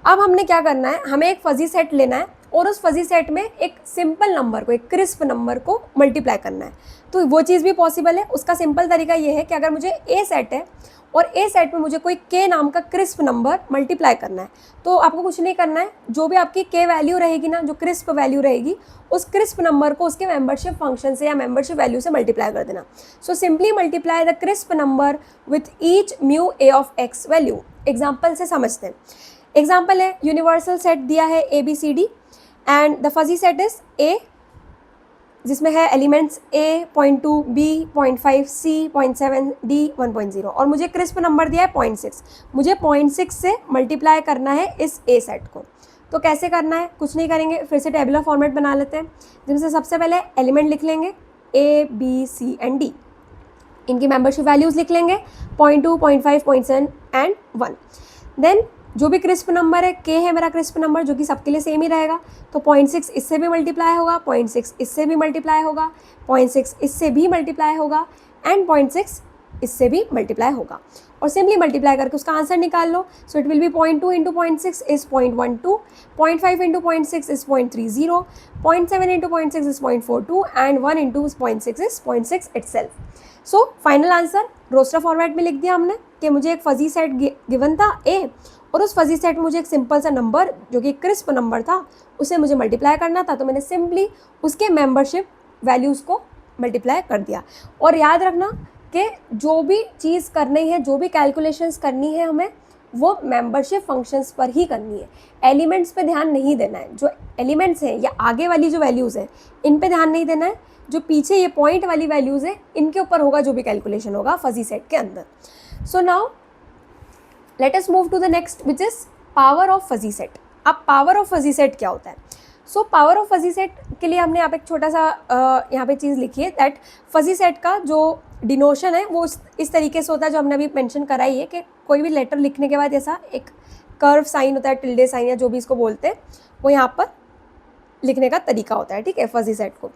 अब हमने क्या करना है, हमें एक फजी सेट लेना है और उस फजी सेट में एक सिंपल नंबर को, एक क्रिस्प नंबर को मल्टीप्लाई करना है. तो वो चीज़ भी पॉसिबल है. उसका सिंपल तरीका ये है कि अगर मुझे ए सेट है और ए सेट में मुझे कोई के नाम का क्रिस्प नंबर मल्टीप्लाई करना है, तो आपको कुछ नहीं करना है. जो भी आपकी के वैल्यू रहेगी ना, जो क्रिस्प वैल्यू रहेगी, उस क्रिस्प नंबर को उसके मेंबरशिप फंक्शन से या मेंबरशिप वैल्यू से मल्टीप्लाई कर देना. So simply multiply the crisp number with each mu A of X value. Example से समझते हैं. एग्जाम्पल है यूनिवर्सल सेट दिया है A B C D and the fuzzy set is A, जिसमें है elements a, 0.2, b, 0.5, c, 0.7, d, 1.0, और मुझे क्रिस्प नंबर दिया है 0.6. मुझे 0.6 से मल्टीप्लाई करना है इस a सेट को. तो कैसे करना है? कुछ नहीं करेंगे, फिर से टेबुलर फॉर्मेट बना लेते हैं, जिनसे सबसे पहले एलिमेंट लिख लेंगे a, b, c and d. इनकी मेंबरशिप वैल्यूज़ लिख लेंगे 0.2, 0.5, 0.7 एंड 1. देन जो भी क्रिस्प नंबर है, के है मेरा क्रिस्प नंबर, जो कि सबके लिए सेम ही रहेगा. तो 0.6 इससे भी मल्टीप्लाई होगा, 0.6 इससे भी मल्टीप्लाई होगा, 0.6 इससे भी मल्टीप्लाई होगा एंड 0.6 इससे भी मल्टीप्लाई होगा. और सिंपली मल्टीप्लाई करके उसका आंसर निकाल लो. So it will be 0.2 into 0.6 is 0.12, 0.5 into 0.6 is 0.30, 0.7 into 0.6 is 0.42 and 1 into 0.6 is 0.6 itself. So final answer roster format में लिख दिया हमने कि मुझे एक फजी सेट गिवन था ए, और उस फजी सेट में मुझे एक सिंपल सा नंबर जो कि क्रिस्प नंबर था उसे मुझे मल्टीप्लाई करना था. तो मैंने सिंपली उसके मेंबरशिप वैल्यूज़ को मल्टीप्लाई कर दिया. और याद रखना कि जो भी चीज़ करनी है, जो भी कैलकुलेशंस करनी है, हमें वो मेंबरशिप फंक्शंस पर ही करनी है. एलिमेंट्स पे ध्यान नहीं देना है. जो एलिमेंट्स हैं या आगे वाली जो वैल्यूज़ हैं इन पे ध्यान नहीं देना है. जो पीछे ये पॉइंट वाली वैल्यूज़ है इनके ऊपर होगा जो भी कैलकुलेशन होगा फजी सेट के अंदर. So now let us move to the next which is power of fuzzy set. अब पावर ऑफ फजी सेट क्या होता है? So power of fuzzy set के लिए हमने यहाँ पे एक छोटा सा यहाँ पे चीज़ लिखी है दैट फजी सेट का जो डिनोशन है वो इस तरीके से होता है जो हमने अभी मेंशन करा ही है कि कोई भी लेटर लिखने के बाद ऐसा एक कर्व साइन होता है, टिल्डे साइन या जो भी इसको बोलते हैं, वो यहाँ पर लिखने का तरीका होता है. ठीक है, फजी सेट को.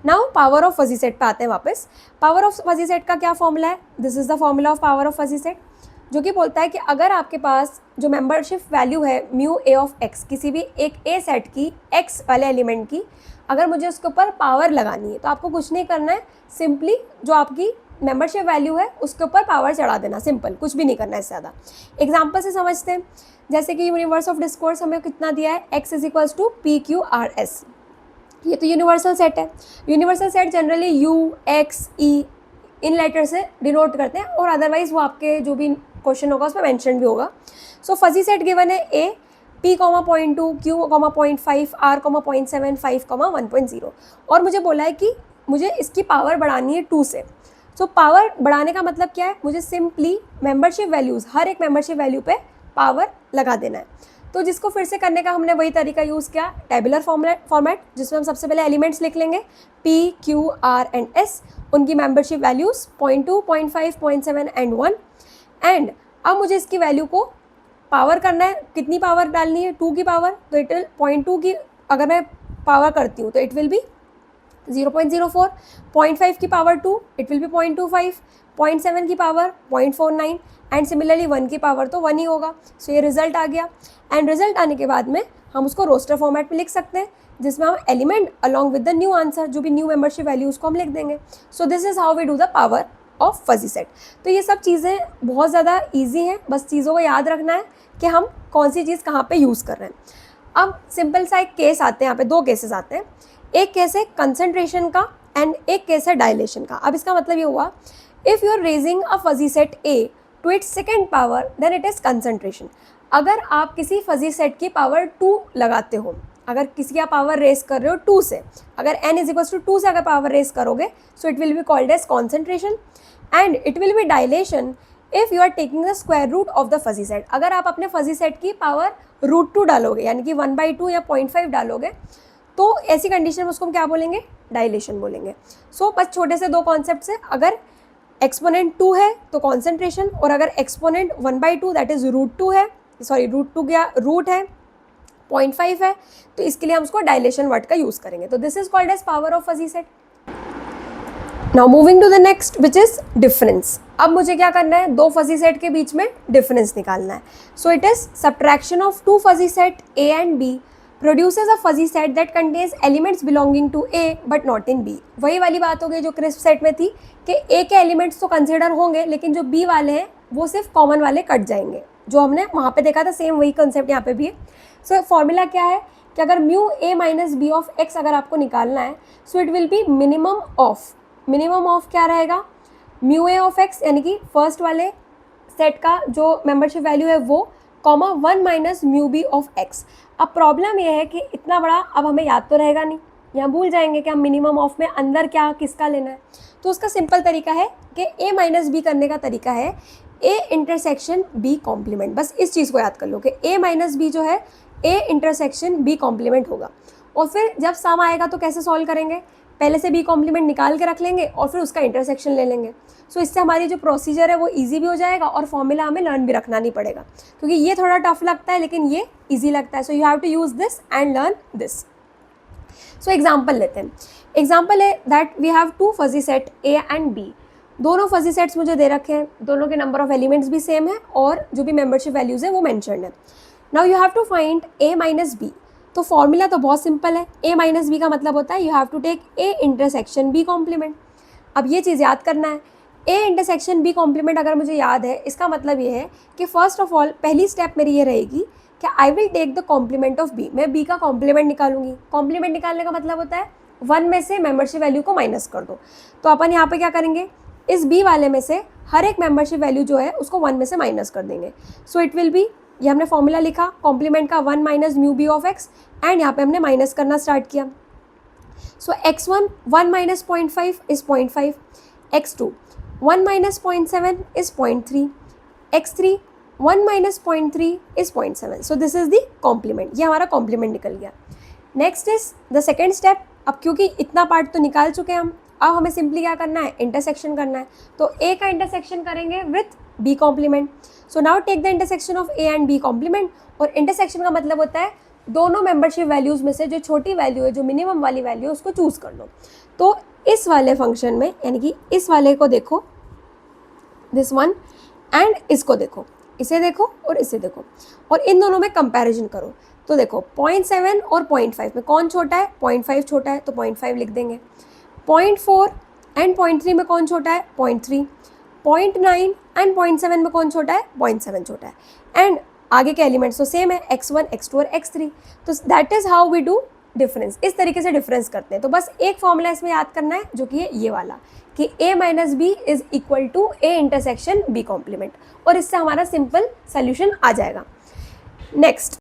Now power of fuzzy set पे आते हैं वापस. पावर ऑफ फजी सेट का क्या फॉर्मूला है? This is the formula of power of fuzzy set, जो कि बोलता है कि अगर आपके पास जो मेंबरशिप वैल्यू है म्यू ए ऑफ एक्स, किसी भी एक ए सेट की एक्स वाले एलिमेंट की, अगर मुझे उसके ऊपर पावर लगानी है तो आपको कुछ नहीं करना है. सिंपली जो आपकी मेंबरशिप वैल्यू है उसके ऊपर पावर चढ़ा देना. सिंपल, कुछ भी नहीं करना है इससे ज़्यादा. एग्जाम्पल से समझते हैं. जैसे कि यूनिवर्स ऑफ डिस्कोर्स हमें कितना दिया है? X is equals to P Q R S. ये तो यूनिवर्सल सेट है. Universal set generally U, X, E इन लेटर से डिनोट करते हैं, और अदरवाइज वो आपके जो भी क्वेश्चन होगा उसमें मेंशन भी होगा. सो फजी सेट गिवन है ए, p, 0.2, q, 0.5, r, 0.7, 5, 1.0, और मुझे बोला है कि मुझे इसकी पावर बढ़ानी है 2 से. सो पावर बढ़ाने का मतलब क्या है? मुझे सिंपली मेंबरशिप वैल्यूज़, हर एक मेंबरशिप वैल्यू पे पावर लगा देना है. तो जिसको फिर से करने का हमने वही तरीका यूज़ किया, टेबुलर फॉर्मेट, जिसमें हम सबसे पहले एलिमेंट्स लिख लेंगे P, Q, R and S, उनकी मेंबरशिप वैल्यूज़ 0.2, 0.5, 0.7 एंड 1। एंड अब मुझे इसकी वैल्यू को पावर करना है, कितनी पावर डालनी है, 2 की पावर, तो इट विल 0.2 की अगर मैं पावर करती हूँ तो इट विल बी 0.04, 0.5 की पावर 2 इट विल बी 0.25, 0.7 की पावर 0.49 एंड सिमिलरली 1 की पावर तो 1 ही होगा। सो ये रिजल्ट आ गया। एंड रिजल्ट आने के बाद में हम उसको रोस्टर फॉर्मेट में लिख सकते हैं, जिसमें हम element along with the new answer, जो भी न्यू मेंबरशिप वैल्यू उसको हम लिख देंगे। So this is how we do the power of fuzzy set. तो ये सब चीज़ें बहुत ज़्यादा ईजी हैं, बस चीज़ों को याद रखना है कि हम कौन सी चीज़ कहाँ पे यूज़ कर रहे हैं। अब सिंपल सा एक केस आते हैं, यहाँ पे 2 केसेस आते हैं। एक केस है कंसंट्रेशन का एंड एक केस है डायलेशन का। अब इसका मतलब ये हुआ, if you are raising a fuzzy set A to its second power then it is concentration. अगर आप किसी फजी सेट की पावर 2 लगाते हो, अगर किसी का पावर रेस कर रहे हो 2 से, अगर n इज इक्वल्स टू 2 से अगर पावर रेस करोगे, so it will be called as concentration and it will be dilation if you are taking the square root of the fuzzy set. अगर आप अपने फजी सेट की power √2 डालोगे, यानी कि 1/2 या 0.5 डालोगे, तो ऐसी कंडीशन में उसको हम क्या बोलेंगे, डायलेशन बोलेंगे। सो बस छोटे से 2 कॉन्सेप्ट है, अगर एक्सपोनेंट 2 है तो कॉन्सेंट्रेशन, और अगर एक्सपोनेंट 1/2 दैट इज √2 है, सॉरी √2 क्या रूट है 0.5 है, तो इसके लिए हम उसको डायलेशन वर्ड का यूज़ करेंगे। तो this is called as power of fuzzy set. Now moving to the next which is difference. अब मुझे क्या करना है, 2 फजी सेट के बीच में डिफरेंस निकालना है। So it is subtraction of 2 fuzzy set A and B produces a fuzzy set that contains elements belonging to A but not in B। वही वाली बात हो गई जो क्रिस्प सेट में थी कि A के एलिमेंट्स तो कंसिडर होंगे, लेकिन जो B वाले हैं वो सिर्फ कॉमन वाले कट जाएंगे, जो हमने वहाँ पे देखा था। सेम वही कंसेप्ट यहाँ पे भी है। सो फॉर्मूला क्या है कि अगर mu A minus B of X अगर आपको निकालना है, so it will be minimum of क्या रहेगा, म्यू A ऑफ एक्स, यानी कि फर्स्ट वाले सेट का जो मेंबरशिप वैल्यू है वो, comma 1 minus mu B of X. अब प्रॉब्लम यह है कि इतना बड़ा अब हमें याद तो रहेगा नहीं, यहाँ भूल जाएंगे कि हम मिनिमम ऑफ में अंदर क्या किसका लेना है। तो उसका सिंपल तरीका है कि A माइनस बी करने का तरीका है A इंटरसेक्शन B कॉम्प्लीमेंट। बस इस चीज़ को याद कर लो कि A माइनस बी जो है A इंटरसेक्शन B कॉम्प्लीमेंट होगा। और फिर जब सम आएगा तो कैसे सॉल्व करेंगे, पहले से B कॉम्प्लीमेंट निकाल के रख लेंगे और फिर उसका इंटरसेक्शन ले लेंगे। सो इससे हमारी जो प्रोसीजर है वो इजी भी हो जाएगा और फॉर्मूला हमें लर्न भी रखना नहीं पड़ेगा, क्योंकि ये थोड़ा टफ लगता है लेकिन ये इजी लगता है। So you have to use this and learn this. So example लेते हैं। एग्जाम्पल है that we have 2 fuzzy set A and B। दोनों फजी सेट्स मुझे दे रखे हैं, दोनों के नंबर ऑफ एलिमेंट्स भी सेम है और जो भी मेंबरशिप वैल्यूज़ है वो मैंशनड है। Now you have to find A minus B. तो फॉर्मूला तो बहुत सिंपल है, A माइनस बी का मतलब होता है you have to take A intersection B complement. अब ये चीज़ याद करना है, A इंटरसेक्शन B कॉम्प्लीमेंट अगर मुझे याद है, इसका मतलब ये है कि फर्स्ट ऑफ ऑल पहली स्टेप मेरी ये रहेगी कि I will take the complement of B। मैं B का कॉम्प्लीमेंट निकालूंगी। कॉम्प्लीमेंट निकालने का मतलब होता है 1 में से मेंबरशिप वैल्यू को माइनस कर दो। तो अपन यहाँ पे क्या करेंगे, इस B वाले में से हर एक मेंबरशिप वैल्यू जो है उसको 1 में से माइनस कर देंगे। सो इट विल बी, ये हमने फॉर्मूला लिखा कॉम्प्लीमेंट का 1 minus mu B of X, and यहाँ पे हमने माइनस करना स्टार्ट किया। So x1 1 minus 0.5 is 0.5, x2 1 minus 0.7 is 0.3, x3 1 minus 0.3 is 0.7। So this is the complement, ये हमारा कॉम्प्लीमेंट निकल गया। Next is the second step. अब क्योंकि इतना पार्ट तो निकाल चुके हैं हम, अब हमें सिंपली क्या करना है, इंटरसेक्शन करना है। तो A का इंटरसेक्शन करेंगे with B complement. So now take the intersection of A and B complement. और इंटरसेक्शन का मतलब होता है दोनों मेंबरशिप वैल्यूज़ में से जो छोटी वैल्यू है, जो मिनिमम वाली वैल्यू है, उसको चूज़ कर लो। तो इस वाले फंक्शन में, यानी कि इस वाले को देखो, दिस वन, एंड इसको देखो, इसे देखो और इसे देखो, और इन दोनों में कंपैरिजन करो। तो देखो 0.7 और 0.5 में कौन छोटा है, 0.5 छोटा है, तो 0.5 लिख देंगे। 0.4 एंड 0.3 में कौन छोटा है, 0.3। 0.9 एंड 0.7 में कौन छोटा है, 0.7 छोटा है। एंड आगे के एलिमेंट्स तो सेम है, x1, x2 और x3। तो that is how we do difference. इस तरीके से डिफरेंस करते हैं। तो बस एक फॉर्मूला इसमें याद करना है जो कि है ये वाला, कि A minus B is equal to A intersection B complement, और इससे हमारा सिंपल सोल्यूशन आ जाएगा। Next,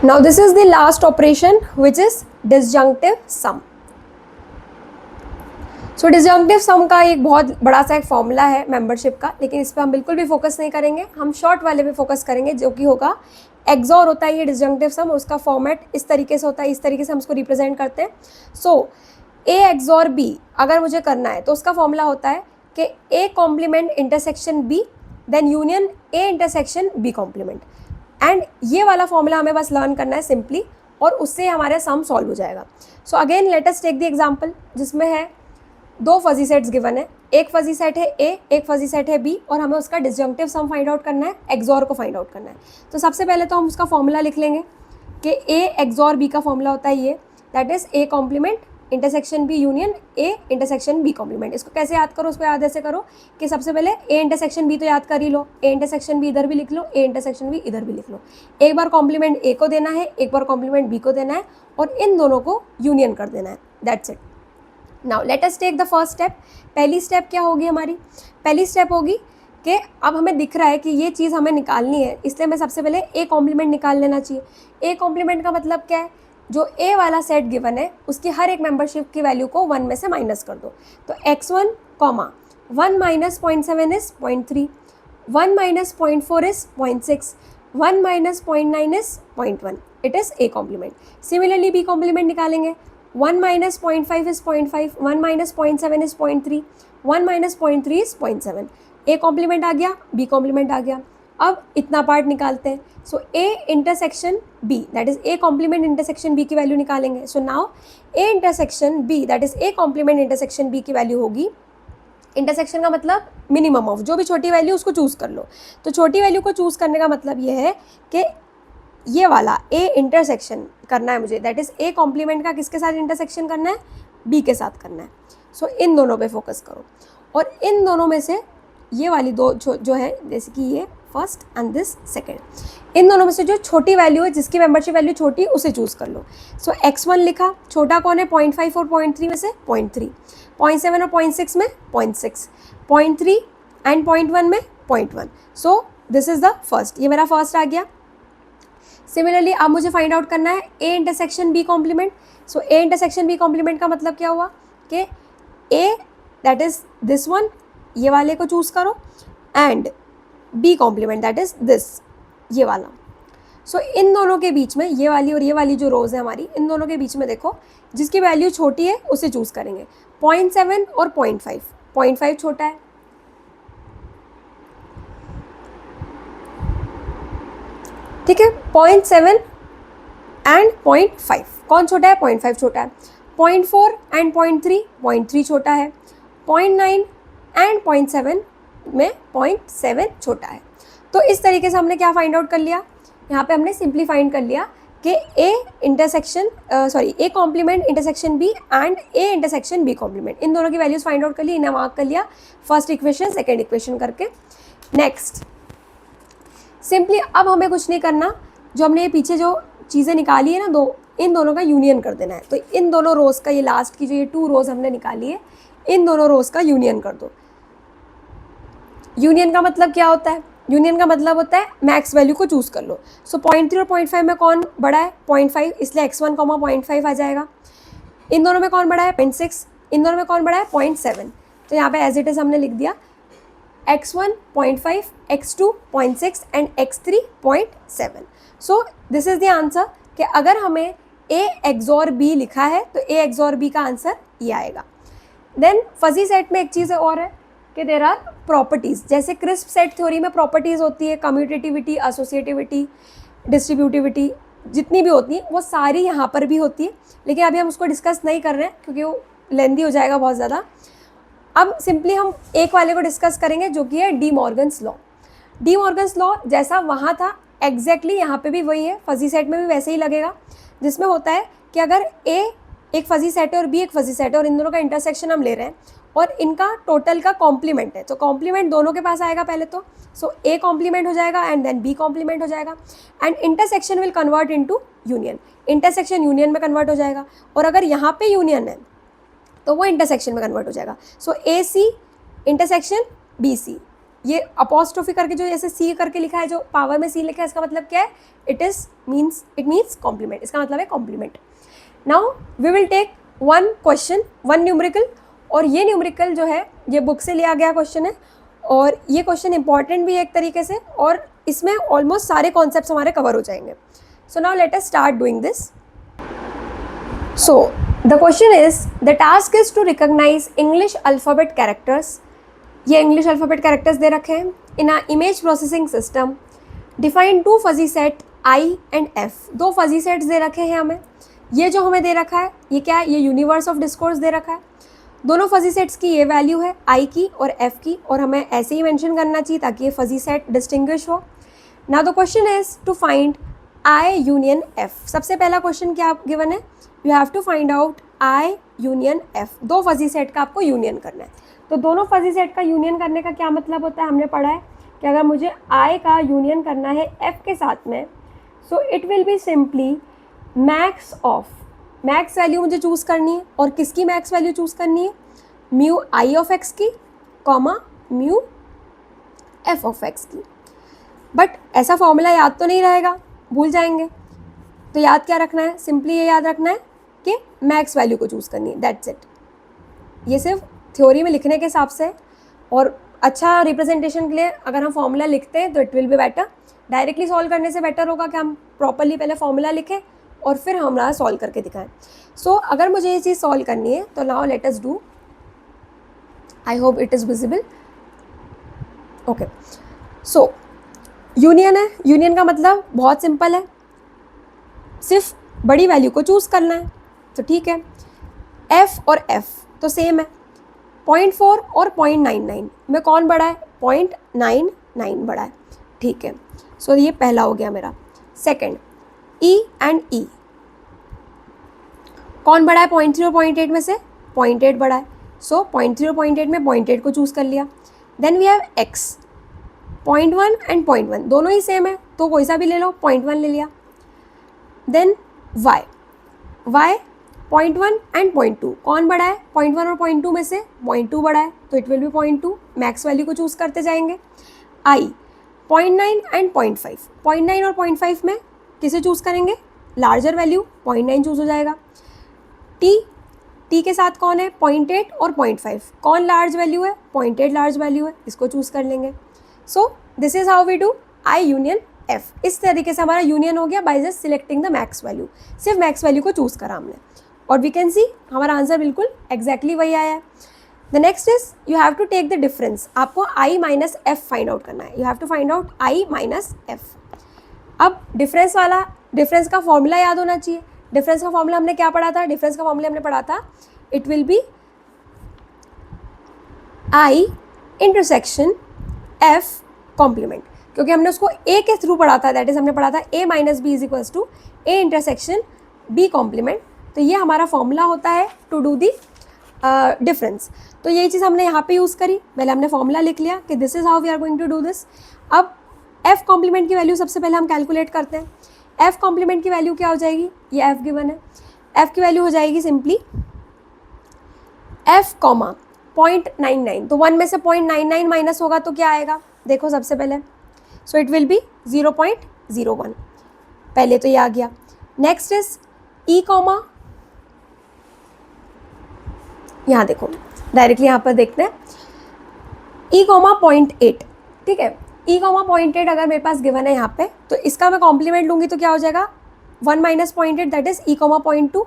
now this is the last operation which is disjunctive sum. So disjunctive sum का एक बहुत बड़ा सा एक फॉर्मूला है मेंबरशिप का, लेकिन इस पर हम बिल्कुल भी फोकस नहीं करेंगे। हम शॉर्ट वाले पे फोकस करेंगे जो कि होगा एक्सॉर होता है ये डिसजंक्टिव सम, और उसका फॉर्मेट इस तरीके से होता है, इस तरीके से हम उसको रिप्रेजेंट करते हैं. सो ए एक्सॉर बी अगर मुझे करना है तो उसका फॉर्मूला होता है कि A complement intersection B then union A intersection B complement. And ये वाला फॉर्मूला हमें बस लर्न करना है सिंपली, और उससे हमारा सम सॉल्व हो जाएगा. So again let us take the example जिसमें है दो फजी सेट्स गिवन है. एक फजी सेट है ए, एक फजी सेट है बी, और हमें उसका डिसजंक्टिव सम फाइंड आउट करना है, एक्सॉर को फाइंड आउट करना है. तो सबसे पहले तो हम उसका फॉर्मूला लिख लेंगे कि ए एक्सॉर बी का फॉर्मूला होता है ये, that is A complement intersection B union A intersection B complement. इसको कैसे याद करो, उसको याद ऐसे करो कि सबसे पहले ए इंटरसेक्शन बी तो याद कर ही लो, ए इंटरसेक्शन बी इधर भी लिख लो, ए इंटरसेक्शन बी इधर भी लिख लो. एक बार कॉम्प्लीमेंट ए को देना है, एक बार कॉम्प्लीमेंट बी को देना है, और इन दोनों को यूनियन कर देना है. That's it. Now let us take the first step. पहली स्टेप क्या होगी हमारी? पहली स्टेप होगी कि अब हमें दिख रहा है कि ये चीज़ हमें निकालनी है, इसलिए हमें सबसे पहले ए कॉम्प्लीमेंट निकाल लेना चाहिए. ए कॉम्प्लीमेंट का मतलब क्या है? जो ए वाला सेट गिवन है उसकी हर एक मेंबरशिप की वैल्यू को 1 में से माइनस कर दो. तो x1 comma 1 minus 0.7 is 0.3, 1 minus 0.4 is 0.6, 1 minus 0.9 is 0.1. It is A complement. Similarly B complement निकालेंगे. 1 minus 0.5 is 0.5, 1 minus 0.7 is 0.3, 1 minus 0.3 is 0.7. A complement आ गया, बी कॉम्प्लीमेंट आ गया. अब इतना पार्ट निकालते हैं. So A intersection B that is A complement intersection B की वैल्यू निकालेंगे. So now A intersection B that is A complement intersection B की वैल्यू होगी, इंटरसेक्शन का मतलब मिनिमम ऑफ, जो भी छोटी वैल्यू उसको चूज़ कर लो. तो छोटी वैल्यू को चूज़ करने का मतलब ये है कि ये वाला ए इंटरसेक्शन करना है मुझे, दैट इज़ ए कॉम्प्लीमेंट का किसके साथ इंटरसेक्शन करना है? बी के साथ करना है. सो इन दोनों पे फोकस करो, और इन दोनों में से ये वाली दो जो है, जैसे कि ये फर्स्ट एंड दिस सेकेंड, इन दोनों में से जो छोटी वैल्यू है, जिसकी मेंबरशिप वैल्यू छोटी है, उसे चूज़ कर लो. सो x1 लिखा, छोटा कौन है? 0.5 और 0.3 में से 0.3, 0.7 और 0.6 में 0.6, 0.3 एंड 0.1 में 0.1. सो दिस इज़ द फर्स्ट, ये मेरा फर्स्ट आ गया. सिमिलरली अब मुझे फाइंड आउट करना है A intersection B complement. So A intersection B complement का मतलब क्या हुआ कि A that is this one, ये वाले को चूज़ करो, and B complement that is this, ये वाला. सो इन दोनों के बीच में, ये वाली और ये वाली जो रोज़ है हमारी, इन दोनों के बीच में देखो जिसकी वैल्यू छोटी है उसे चूज़ करेंगे. 0.7 और 0.5, 0.5 छोटा है, ठीक है. 0.7 एंड 0.5 कौन छोटा है? 0.5 छोटा है. 0.4 एंड 0.3, 0.3 छोटा है. 0.9 एंड 0.7 में 0.7 छोटा है. तो इस तरीके से हमने क्या फाइंड आउट कर लिया? यहाँ पे हमने सिंपली फाइंड कर लिया कि A intersection A complement intersection B and A intersection B complement, इन दोनों की वैल्यूज़ फाइंड आउट कर ली, इन्हें मार्क कर लिया फर्स्ट इक्वेशन सेकेंड इक्वेशन करके. नेक्स्ट सिंपली अब हमें कुछ नहीं करना, जो हमने ये पीछे जो चीज़ें निकाली है ना, इन दोनों का यूनियन कर देना है. तो इन दोनों रोज़ का, ये लास्ट की जो ये 2 रोज़ हमने निकाली है, इन दोनों रोज़ का यूनियन कर दो. यूनियन का मतलब क्या होता है? यूनियन का मतलब होता है मैक्स वैल्यू को चूज़ कर लो. सो 0.3 और 0.5 में कौन बड़ा है? 0.5, इसलिए x1, 0.5 आ जाएगा. इन दोनों में कौन बड़ा है? 0.6. इन दोनों में कौन बड़ा है? 0.7. तो यहाँ पे एज इट इज़ हमने लिख दिया x1 0.5, x2 0.6 and x3 0.7. So this is the answer कि अगर हमें a एक्सॉर b लिखा है तो a एक्सॉर b का आंसर ये आएगा. देन फजी सेट में एक चीज़ और है कि देर आर प्रॉपर्टीज़. जैसे क्रिस्प सेट थ्योरी में प्रॉपर्टीज़ होती है, कम्यूटेटिविटी, एसोसिएटिविटी, डिस्ट्रीब्यूटिविटी, जितनी भी होती हैं वो सारी यहाँ पर भी होती है, लेकिन अभी हम उसको डिस्कस नहीं कर रहे हैं क्योंकि वो लेंदी हो जाएगा बहुत ज़्यादा. अब सिंपली हम एक वाले को डिस्कस करेंगे जो कि है D Morgan's law. D Morgan's law जैसा वहाँ था एग्जैक्टली यहाँ पे भी वही है, फजी सेट में भी वैसे ही लगेगा, जिसमें होता है कि अगर ए एक फजी सेट है और बी एक फजी सेट है और इन दोनों का इंटरसेक्शन हम ले रहे हैं और इनका टोटल का कॉम्प्लीमेंट है, तो कॉम्प्लीमेंट दोनों के पास आएगा पहले तो. सो ए कॉम्प्लीमेंट हो जाएगा एंड देन बी कॉम्प्लीमेंट हो जाएगा, and intersection will convert into union. Intersection union में कन्वर्ट हो जाएगा, और अगर यहाँ पे यूनियन है तो वो इंटरसेक्शन में कन्वर्ट हो जाएगा. सो ए सी इंटरसेक्शन बी सी, ये अपोस्ट्रोफी करके जो जैसे सी करके लिखा है, जो पावर में सी लिखा है, इसका मतलब क्या है? इट मीन्स कॉम्प्लीमेंट, इसका मतलब है complement. Now we will take one question, one numerical, और ये न्यूमेरिकल जो है ये बुक से लिया गया क्वेश्चन है, और ये क्वेश्चन इंपॉर्टेंट भी है एक तरीके से, और इसमें ऑलमोस्ट सारे कॉन्सेप्ट्स हमारे कवर हो जाएंगे. So now let us start doing this. So the question is, the task is to recognize English alphabet characters. ये इंग्लिश अल्फ़ाबेट कैरेक्टर्स दे रखे हैं in a image processing system. Define 2 fuzzy set I and F. 2 fuzzy sets दे रखे हैं हमें. ये जो हमें दे रखा है ये क्या है, ये यूनिवर्स ऑफ डिस्कोर्स दे रखा है. दोनों फजी सेट्स की ये वैल्यू है आई की और एफ की, और हमें ऐसे ही मेंशन करना चाहिए ताकि ये फजी सेट डिस्टिंग्विश हो. Now the question is to find I union F. सबसे पहला क्वेश्चन क्या गिवन है, you have to find out I union F. 2 fuzzy set का आपको यूनियन करना है. तो दोनों फजी सेट का यूनियन करने का क्या मतलब होता है, हमने पढ़ा है कि अगर मुझे आई का यूनियन करना है एफ के साथ में, सो it will be simply max of, max value मुझे चूज़ करनी है. और किसकी मैक्स वैल्यू चूज़ करनी है, म्यू आई ऑफ एक्स की comma mu F of X की. बट ऐसा फॉर्मूला याद तो नहीं रहेगा, भूल जाएंगे. तो याद क्या रखना है, सिंपली ये याद रखना है कि मैक्स वैल्यू को चूज़ करनी है, दैट्स इट. ये सिर्फ थ्योरी में लिखने के हिसाब से, और अच्छा रिप्रेजेंटेशन के लिए अगर हम फॉर्मूला लिखते हैं तो it will be better. Directly solve करने से बेटर होगा कि हम प्रॉपरली पहले फॉर्मूला लिखें और फिर हमारा सॉल्व करके दिखाएं. सो अगर मुझे ये चीज़ सॉल्व करनी है तो now let us do. I hope it is visible. Okay, so union है. यूनियन का मतलब बहुत सिंपल है, सिर्फ बड़ी वैल्यू को चूज़ करना है. तो ठीक है, एफ और एफ तो सेम है. 0.4 और 0.99 में कौन बड़ा है, 0.99 बड़ा है. ठीक है, सो ये पहला हो गया मेरा. सेकंड, ई एंड ई, कौन बड़ा है 0.3 और 0.8 में से, 0.8 बड़ा है. सो 0.3 और 0.8 में 0.8 को चूज़ कर लिया. Then we have X, 0.1 and 0.1 दोनों ही सेम है तो कोई सा भी ले लो, 0.1 ले लिया. देन वाई, वाई 0.1 एंड 0.2, कौन बड़ा है 0.1 और 0.2 में से, 0.2 बड़ा है तो it will be 0.2. Max value को चूज़ करते जाएंगे. आई 0.9 एंड 0.5, 0.9 और 0.5 में किसे चूज़ करेंगे, लार्जर वैल्यू 0.9 चूज़ हो जाएगा. टी, टी के साथ कौन है 0.8 और 0.5, कौन लार्ज वैल्यू है, 0.8 लार्ज वैल्यू है, इसको चूज़ कर लेंगे. So this is how we do I union F. इस तरीके से हमारा यूनियन हो गया by just selecting the max value. सिर्फ मैक्स वैल्यू को चूज़ करा हमने और वी कैन सी हमारा आंसर बिल्कुल एग्जैक्टली वही आया है. The next is you have to take the difference. आपको I minus F find out करना है. You have to find out I minus F. अब डिफरेंस का फॉर्मूला याद होना चाहिए. डिफरेंस का फॉर्मूला हमने क्या पढ़ा था, डिफरेंस का फॉर्मूला हमने पढ़ा था it will be I intersection F complement, क्योंकि हमने उसको ए के थ्रू पढ़ा था. दैट इज हमने पढ़ा था A minus B is equals to A intersection B complement. तो ये हमारा फॉर्मूला होता है टू डू दी डिफरेंस. तो यही चीज़ हमने यहाँ पे यूज़ करी. पहले हमने फॉर्मूला लिख लिया कि this is how we are going to do this. अब एफ कॉम्प्लीमेंट की वैल्यू सबसे पहले हम कैलकुलेट करते हैं. एफ कॉम्प्लीमेंट की वैल्यू क्या हो जाएगी, ये एफ गिवन है. एफ की वैल्यू हो जाएगी सिंपली एफ कॉमा 0.99. तो 1 में से 0.99 माइनस होगा तो क्या आएगा, देखो सबसे पहले. सो इट विल बी 0.01. पहले तो ये आ गया. नेक्स्ट इज ई कॉमा, यहाँ देखो डायरेक्टली यहाँ पर देखते हैं, ई कॉमा 0.8. ठीक है, ई कॉमा 0.8 अगर मेरे पास गिवन है यहाँ पे तो इसका मैं कॉम्प्लीमेंट लूँगी तो क्या हो जाएगा 1 minus 0.8 that is E comma 0.2.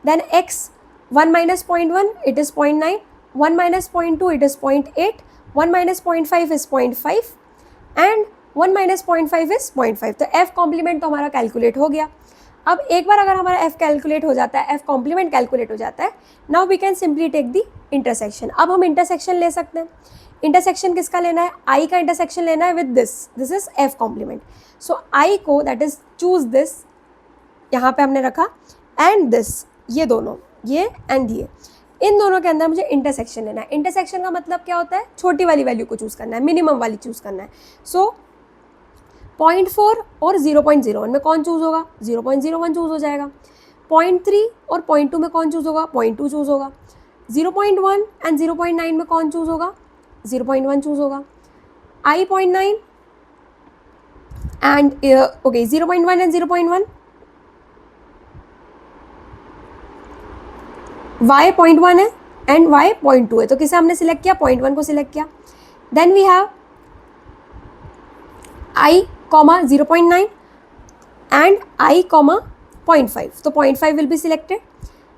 Then X 1 minus 0.1 it is 0.9, 1 minus 0.2 it is 0.8, 1 minus 0.5 is 0.5 and 1 minus 0.5 is 0.5. तो एफ कॉम्प्लीमेंट तो हमारा कैलकुलेट हो गया. अब एक बार अगर हमारा एफ कैलकुलेट हो जाता है, एफ कॉम्प्लीमेंट कैलकुलेट हो जाता है, now we can simply take the intersection. अब हम इंटरसेक्शन ले सकते हैं. इंटरसेक्शन किसका लेना है, आई का इंटरसेक्शन लेना है with this is F complement. So I को दैट इज चूज दिस, यहाँ पे हमने रखा, एंड दिस, ये दोनों, ये एंड ये, इन दोनों के अंदर मुझे इंटरसेक्शन लेना है. इंटरसेक्शन का मतलब क्या होता है, छोटी वाली वैल्यू को चूज़ करना है, मिनिमम वाली चूज़ करना है. सो 0.4 और 0.01 में कौन चूज़ होगा, 0.01 चूज़ हो जाएगा. 0.3 और 0.2 में कौन चूज़ होगा, 0.2 चूज़ होगा. 0.1 एंड 0.9 में कौन चूज़ होगा, 0.1 चूज़ होगा. I 0.9 and okay 0.1 and 0.1, y 0.1 है एंड y 0.2 है, तो किसे हमने सिलेक्ट किया, 0.1 को सिलेक्ट किया. Then we have I comma 0.9 and I comma 0.5. तो 0.5 will be selected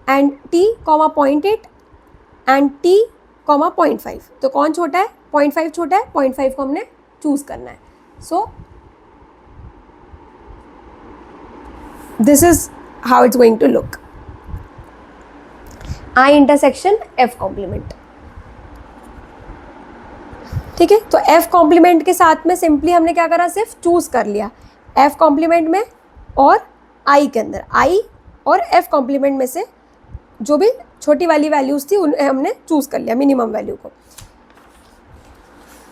and T comma 0.8 and T comma 0.5. तो कौन छोटा है? 0.5 छोटा है, 0.5 को हमने चूज करना है. So this is how it's going to look. I intersection F complement. ठीक है, तो F कॉम्प्लीमेंट के साथ में सिंपली हमने क्या करा, सिर्फ चूज कर लिया F कॉम्प्लीमेंट में और I के अंदर, I और F कॉम्प्लीमेंट में से जो भी छोटी वाली वैल्यूज थी उन्हें हमने चूज कर लिया, मिनिमम वैल्यू को.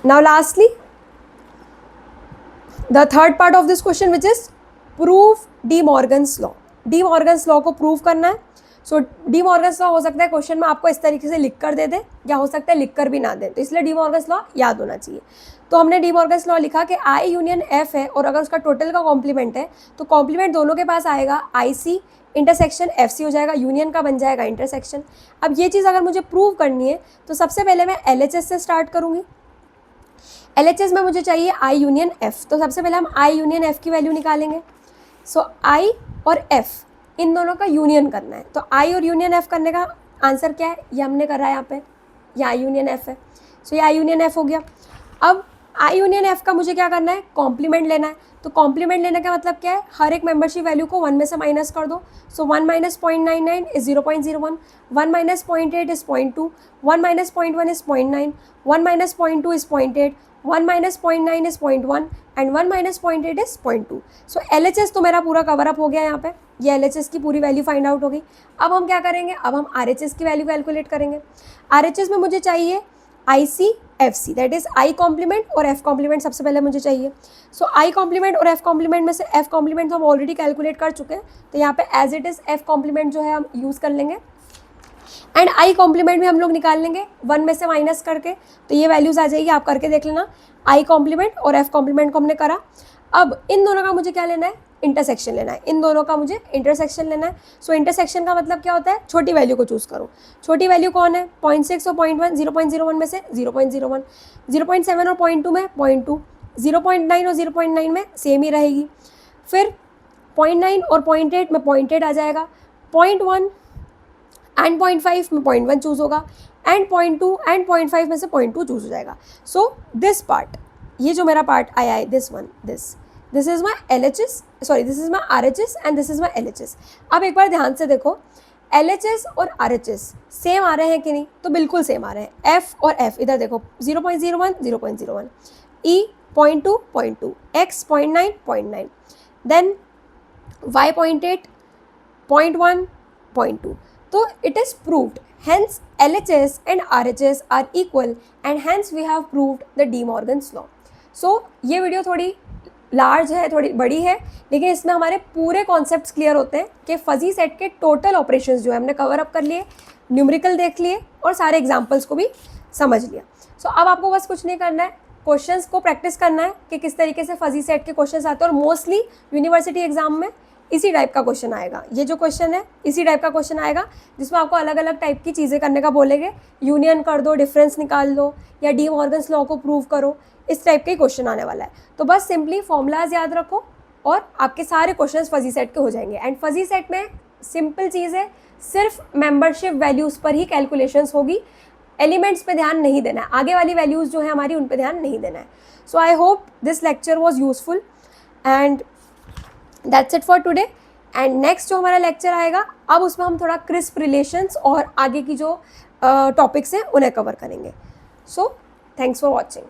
Now lastly the third part of this question which is prove D Morgan's law. D Morgan's law को प्रूव करना है. सो डी मॉर्गन्स लॉ हो सकता है क्वेश्चन में आपको इस तरीके से लिख कर दे दे, या हो सकता है लिख कर भी ना दे, तो इसलिए डी मॉर्गन्स लॉ याद होना चाहिए. तो हमने डी मॉर्गन्स लॉ लिखा कि आई यूनियन एफ है और अगर उसका टोटल का कॉम्प्लीमेंट है तो कॉम्प्लीमेंट दोनों के पास आएगा आई सी इंटरसेक्शन एफ सी हो जाएगा, यूनियन का बन जाएगा इंटरसेक्शन. अब ये चीज़ अगर मुझे प्रूव करनी है तो सबसे पहले मैं एल एच एस से स्टार्ट करूँगी. एल एच एस में मुझे चाहिए आई यूनियन एफ, तो सबसे पहले हम आई यूनियन एफ की वैल्यू निकालेंगे. सो आई और एफ इन दोनों का यूनियन करना है. तो आई और यूनियन एफ करने का आंसर क्या है, ये हमने करा है यहाँ पे, ये आई यूनियन एफ है. सो ये आई यूनियन एफ हो गया. अब आई यूनियन एफ का मुझे क्या करना है, कॉम्प्लीमेंट लेना है. तो कॉम्प्लीमेंट लेने का मतलब क्या है, हर एक मेंबरशिप वैल्यू को 1 में से माइनस कर दो. सो 1 minus 0.99 is 0.01, 1 minus 0.8 is 0.2, 1 minus 0.1 is 0.9, 1 minus 0.2 is 0.8, 1 minus 0.9 is 0.1 and 1 minus 0.8 is 0.2. So L H S तो मेरा पूरा कवर अप हो गया यहाँ पे, ये एल एच एस की पूरी वैल्यू फाइंड आउट हो गई. अब हम क्या करेंगे, अब हम आर एच एस की वैल्यू कैलकुलेट करेंगे. आर एच एस में मुझे चाहिए I C F C, that is I complement और एफ कॉम्प्लीमेंट सबसे पहले मुझे चाहिए. सो आई कॉम्प्लीमेंट और एफ कॉम्प्लीमेंट में से एफ कॉम्प्लीमेंट तो हम ऑलरेडी कैलकुलेट कर चुके हैं, तो यहाँ पे as it is F complement जो है हम यूज़ कर लेंगे. एंड आई कॉम्प्लीमेंट भी हम लोग निकाल लेंगे 1 में से माइनस करके, तो ये वैल्यूज़ आ जाएगी, आप करके देख लेना. आई कॉम्प्लीमेंट और एफ कॉम्प्लीमेंट को हमने करा. अब इन दोनों का मुझे क्या लेना है, इंटरसेक्शन लेना है. इन दोनों का मुझे इंटरसेक्शन लेना है. सो इंटरसेक्शन का मतलब क्या होता है, छोटी वैल्यू को चूज़ करो. छोटी वैल्यू कौन है, 0.6 और 0.1, 0.01 में से 0.01, 0.7 और 0.2 में 0.2, 0.9 और 0.9 में सेम ही रहेगी. फिर 0.9 और 0.8 में 0.8 आ जाएगा, 0.1 एंड 0.5 में 0.1 चूज़ होगा, एंड 0.2 एंड 0.5 में से 0.2 चूज़ हो जाएगा. सो दिस पार्ट, ये जो मेरा पार्ट आया है, this one, this is my L H S, sorry this is my are H S and this is my L H S. अब एक बार ध्यान से देखो, एल एच एस और आर एच एस सेम आ रहे हैं कि नहीं, तो बिल्कुल सेम आ रहे हैं. एफ और एफ इधर देखो, 0.01 0.01, ई 0.2 0.2, एक्स 0.9 0.9, देन वाई 0.8 0.1 0.2. तो it is proved, hence LHS and RHS are equal and hence we have proved the De Morgan's law. So ये वीडियो थोड़ी लार्ज है, थोड़ी बड़ी है, लेकिन इसमें हमारे पूरे कॉन्सेप्ट्स क्लियर होते हैं कि फजी सेट के टोटल ऑपरेशंस जो है हमने कवर अप कर लिए, न्यूमेरिकल देख लिए और सारे एग्जाम्पल्स को भी समझ लिया. सो अब आपको बस कुछ नहीं करना है, क्वेश्चंस को प्रैक्टिस करना है कि किस तरीके से फजी सेट के क्वेश्चंस आते हैं. और मोस्टली यूनिवर्सिटी एग्जाम में इसी टाइप का क्वेश्चन आएगा. ये जो क्वेश्चन है इसी टाइप का क्वेश्चन आएगा, जिसमें आपको अलग अलग टाइप की चीज़ें करने का बोलेंगे. यूनियन कर दो, डिफरेंस निकाल दो, या डी मॉर्गन्स लॉ को प्रूव करो, इस टाइप के क्वेश्चन आने वाला है. तो बस सिंपली फॉर्मूलाज याद रखो और आपके सारे क्वेश्चंस फजी सेट के हो जाएंगे. एंड फजी सेट में सिंपल चीज़ है, सिर्फ मेंबरशिप वैल्यूज़ पर ही कैलकुलेशंस होगी. एलिमेंट्स पे ध्यान नहीं देना है, आगे वाली वैल्यूज़ जो है हमारी उन पे ध्यान नहीं देना है. So I hope this lecture was useful and that's it for today. And next जो हमारा लेक्चर आएगा, अब उसमें हम थोड़ा क्रिस्प रिलेशंस और आगे की जो टॉपिक्स हैं उन्हें कवर करेंगे. So thanks for watching.